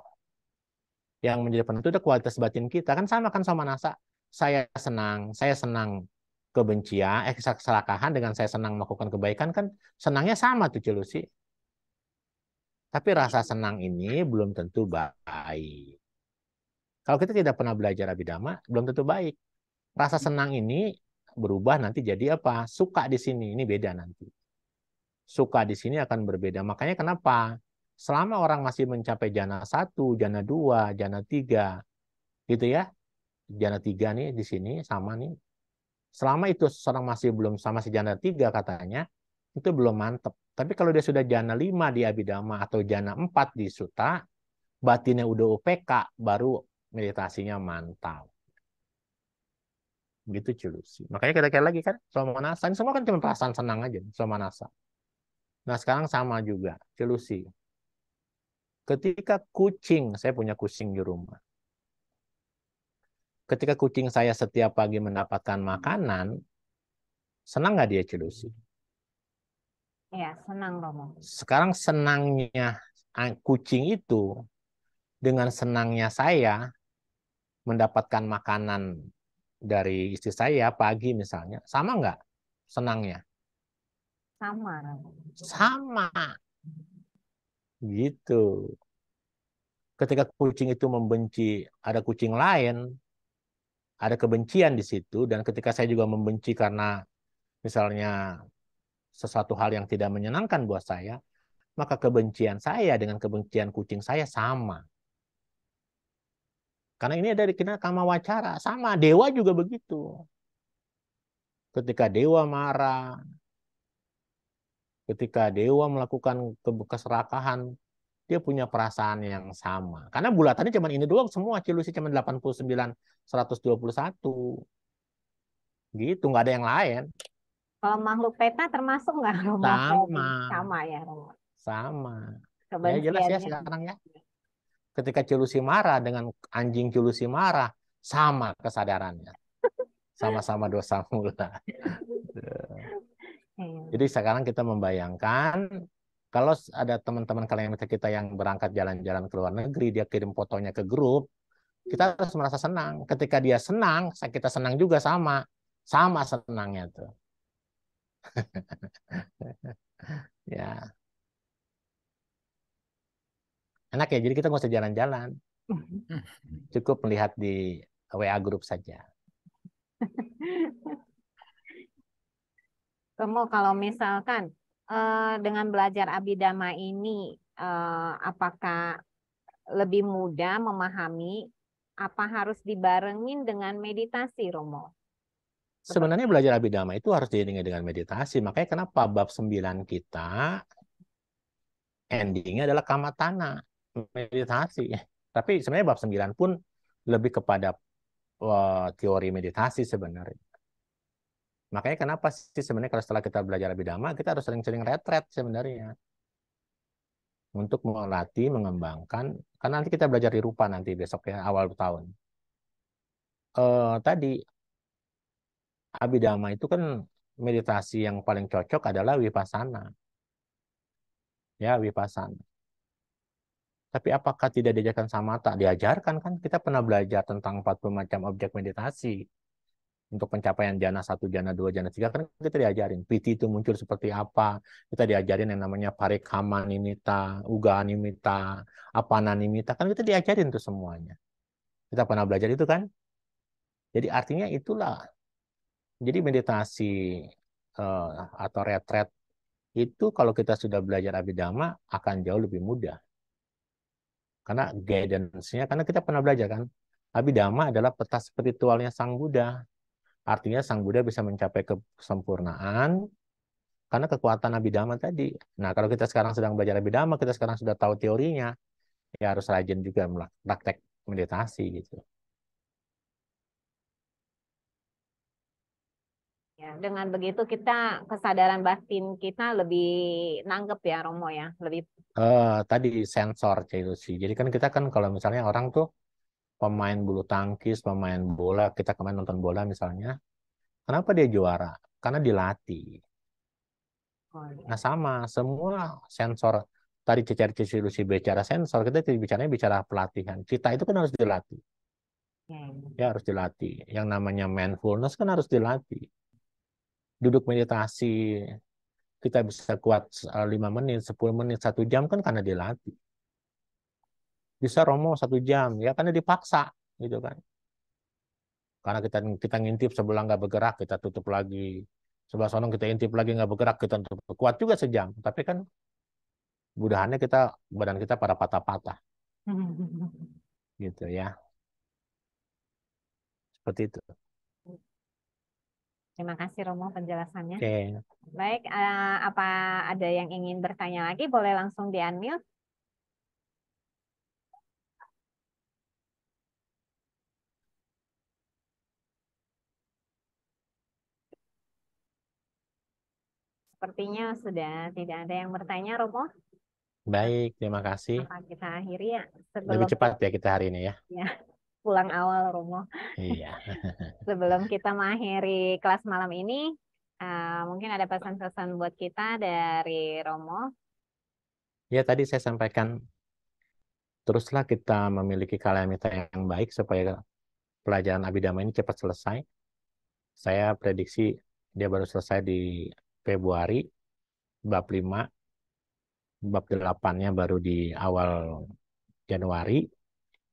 Yang menjadi penentu itu kualitas batin kita kan sama kan sama nasa. Saya senang kebencian, keserakahan dengan saya senang melakukan kebaikan kan senangnya sama tuh Cilusi. Tapi rasa senang ini belum tentu baik. Kalau kita tidak pernah belajar Abhidhamma, belum tentu baik. Rasa senang ini berubah nanti jadi apa? Suka di sini, ini beda nanti. Suka di sini akan berbeda. Makanya kenapa? Selama orang masih mencapai jana 1, jana 2, jana 3, gitu ya. Jana 3 nih di sini sama nih. Selama itu seorang masih belum sama si jana 3 katanya, itu belum mantep. Tapi kalau dia sudah jana 5 di Abhidhamma atau jana 4 di Sutta, batinnya udah UPK, baru meditasinya mantap. Gitu Celusi. Makanya kita lagi kan Somanasa. Ini semua kan cuma perasaan senang aja, Somanasa. Nah sekarang sama juga, Celusi. Ketika kucing, saya punya kucing di rumah. Ketika kucing saya setiap pagi mendapatkan makanan, senang nggak dia Celusi? Ya, senang Romo. Sekarang senangnya kucing itu dengan senangnya saya mendapatkan makanan dari istri saya pagi misalnya, sama nggak senangnya? Sama Romo. Sama, gitu. Ketika kucing itu membenci ada kucing lain, ada kebencian di situ, dan ketika saya juga membenci karena misalnya sesuatu hal yang tidak menyenangkan buat saya, maka kebencian saya dengan kebencian kucing saya sama. Karena ini dari kita kama wacara, sama. Dewa juga begitu. Ketika dewa marah, ketika dewa melakukan keserakahan, dia punya perasaan yang sama. Karena bulatannya cuma ini doang semua, Cilusi cuma 89, 121. Gitu, nggak ada yang lain. Kalau makhluk peta termasuk nggak Romo? Sama, Sama ya Romo. sama. Ya jelas ya Kebenciannya. sekarang ya. Ketika Cilusi marah dengan anjing Cilusi marah, sama kesadarannya. Sama-sama dosa mula. Iya. Jadi sekarang kita membayangkan kalau ada teman-teman kalian kita yang berangkat jalan-jalan ke luar negeri, dia kirim fotonya ke grup, kita harus merasa senang. Ketika dia senang, kita senang juga sama. Sama senangnya tuh. Ya, enak ya. Jadi kita nggak usah jalan-jalan. Cukup melihat di WA grup saja. Romo, kalau misalkan dengan belajar Abhidhamma ini, apakah lebih mudah memahami, apa harus dibarengin dengan meditasi, Romo? Sebenarnya belajar Abhidhamma itu harus diiringi dengan meditasi. Makanya kenapa bab 9 kita endingnya adalah kamatana, meditasi. Tapi sebenarnya bab 9 pun lebih kepada teori meditasi sebenarnya. Makanya kenapa sih sebenarnya kalau setelah kita belajar Abhidhamma, kita harus sering-sering retret sebenarnya. Untuk melatih, mengembangkan. Karena nanti kita belajar di rupa nanti besok ya, awal tahun. Tadi, Abhidhamma itu kan meditasi yang paling cocok adalah Vipassana. Ya, Vipassana. Tapi apakah tidak diajarkan samatha? Diajarkan kan. Kita pernah belajar tentang 40 macam objek meditasi. Untuk pencapaian jana 1, jana 2, jana 3, kan kita diajarin. Piti itu muncul seperti apa. Kita diajarin yang namanya parikama nimita, uga nimita, apana nimita. Kan kita diajarin tuh semuanya. Kita pernah belajar itu kan. Jadi artinya itulah. Jadi meditasi atau retret itu kalau kita sudah belajar Abhidhamma akan jauh lebih mudah. Karena guidance-nya, karena kita pernah belajar kan, Abhidhamma adalah peta spiritualnya Sang Buddha. Artinya Sang Buddha bisa mencapai kesempurnaan karena kekuatan Abhidhamma tadi. Nah, kalau kita sekarang sedang belajar Abhidhamma, kita sekarang sudah tahu teorinya, ya harus rajin juga praktek meditasi gitu. Ya, dengan begitu kita kesadaran batin kita lebih nanggep ya Romo ya, lebih Tadi sensor sih. Jadi kan kita kan kalau misalnya orang tuh pemain bulu tangkis, pemain bola, kita kemarin nonton bola misalnya, kenapa dia juara? Karena dilatih. oh, ya. Nah sama, semua sensor tadi Cici bicara sensor, kita bicara pelatihan. Kita itu kan harus dilatih. Ya harus dilatih. Yang namanya mindfulness kan harus dilatih. Duduk meditasi, kita bisa kuat 5 menit, 10 menit, 1 jam kan karena dilatih. Bisa Romo 1 jam, ya karena dipaksa gitu kan. Karena kita ngintip sebelah nggak bergerak, kita tutup lagi. Sebelah sono kita intip lagi nggak bergerak, kita tutup. Kuat juga sejam. Tapi kan mudahannya badan kita pada patah-patah gitu ya. Seperti itu. Terima kasih Romo penjelasannya. Oke. Baik, apa ada yang ingin bertanya lagi? Boleh langsung di-unmute. sepertinya sudah tidak ada yang bertanya, Romo. Baik, terima kasih. Maka kita akhiri ya. Lebih cepat ya kita hari ini ya. Ya, pulang awal, Romo. Iya. Sebelum kita mengakhiri kelas malam ini, mungkin ada pesan-pesan buat kita dari Romo. Ya, tadi saya sampaikan, teruslah kita memiliki kalamita yang baik supaya pelajaran Abhidhamma ini cepat selesai. Saya prediksi dia baru selesai di Februari, bab 5, bab 8-nya baru di awal Januari,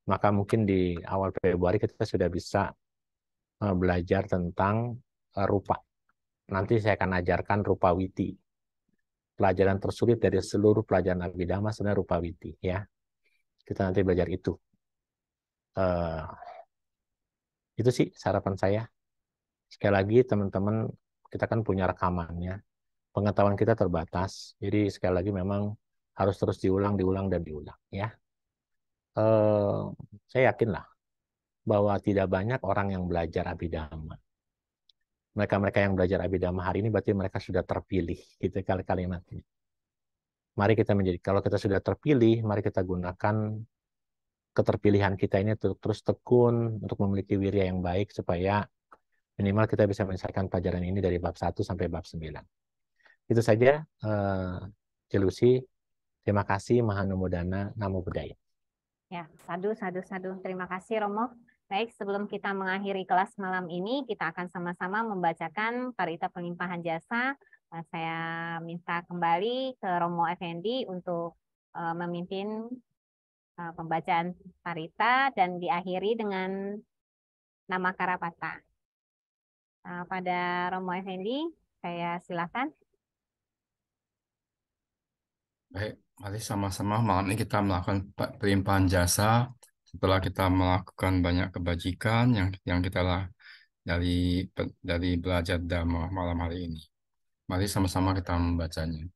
maka mungkin di awal Februari kita sudah bisa belajar tentang rupa. Nanti saya akan ajarkan rupa witi. Pelajaran tersulit dari seluruh pelajaran Abhidhamma sebenarnya rupa witi, ya. Kita nanti belajar itu. Itu sih harapan saya. Sekali lagi teman-teman, kita kan punya rekamannya. Pengetahuan kita terbatas. Jadi sekali lagi memang harus terus diulang, dan diulang, ya. Saya yakin lah bahwa tidak banyak orang yang belajar Abhidhamma. Mereka-mereka yang belajar Abhidhamma hari ini berarti mereka sudah terpilih, gitu kalimatnya. Mari kita kalau kita sudah terpilih, mari kita gunakan keterpilihan kita ini untuk terus tekun untuk memiliki wirya yang baik supaya minimal kita bisa menyelesaikan pelajaran ini dari bab 1 sampai bab 9. Itu saja, Jelusi. Terima kasih, Mahanumodana, Namo Buddhaya. Ya, sadu. Terima kasih, Romo. Baik, sebelum kita mengakhiri kelas malam ini, kita akan sama-sama membacakan Parita Pelimpahan Jasa. Saya minta kembali ke Romo Effendi untuk memimpin pembacaan Parita dan diakhiri dengan nama Karapata. Pada Romo Effendi, saya silakan. Baik, mari sama-sama malam ini kita melakukan pelimpahan jasa setelah kita melakukan banyak kebajikan yang kita dari belajar Dhamma malam hari ini. Mari sama-sama kita membacanya.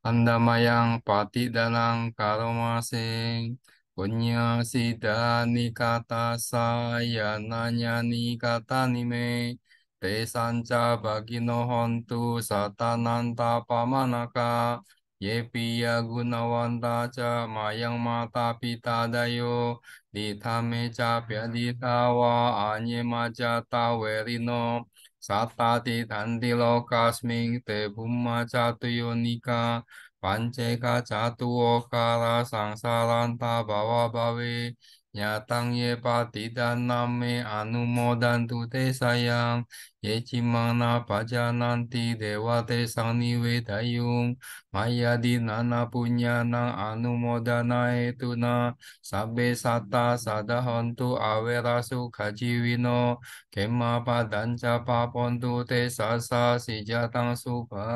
Andamayang pati dalang karomasing punya sida nikata saya nanya nikata nime te sanca bagino hontu satananta pamanaka yepiya gunawanta ca mayang mata pita dayo ditame ca pyaditawa anye maja tawerino satati tanti lokasming te bumma catuyo nika panceka catuo kala sangsaranta bawa bawe nyatang ye patidan name anumodantu te sayang ye cimana pajananti dewa te sang niwe dayung maya dinana punya nang anumodana etuna sabe sata sadahontu awerasu kajiwino kema padanca papontu te sasa sijatang suba.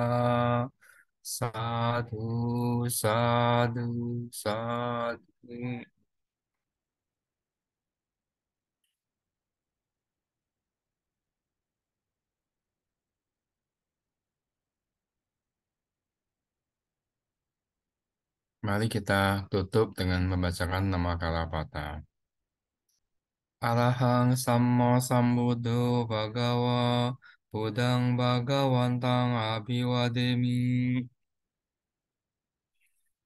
Sadu, sadu, sadu. Mari kita tutup dengan membacakan nama Kalapata. Arahang Samma Sambuddho Bhagawa Buddhang Bhagawantang Abhiwademi.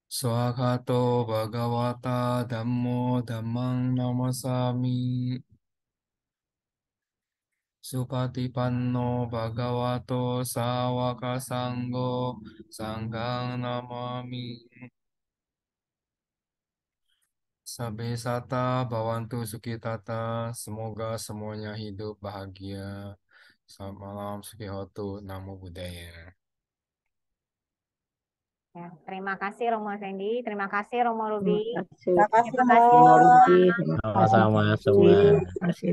Swakato Bhagawata Dhammo Dhammang Namasami. Supatipanno Bhagavato Sawaka Sanggo Sanghang Namami. Sabe sata bawantu sukitata, semoga semuanya hidup bahagia. Selamat malam, Sukihotu, Namo Buddhaya. Ya, terima kasih Romo Effendi, terima kasih Romo Ruby. Terima kasih, Terima kasih Romo semua. Ruby. Sama-sama semua. Terima kasih.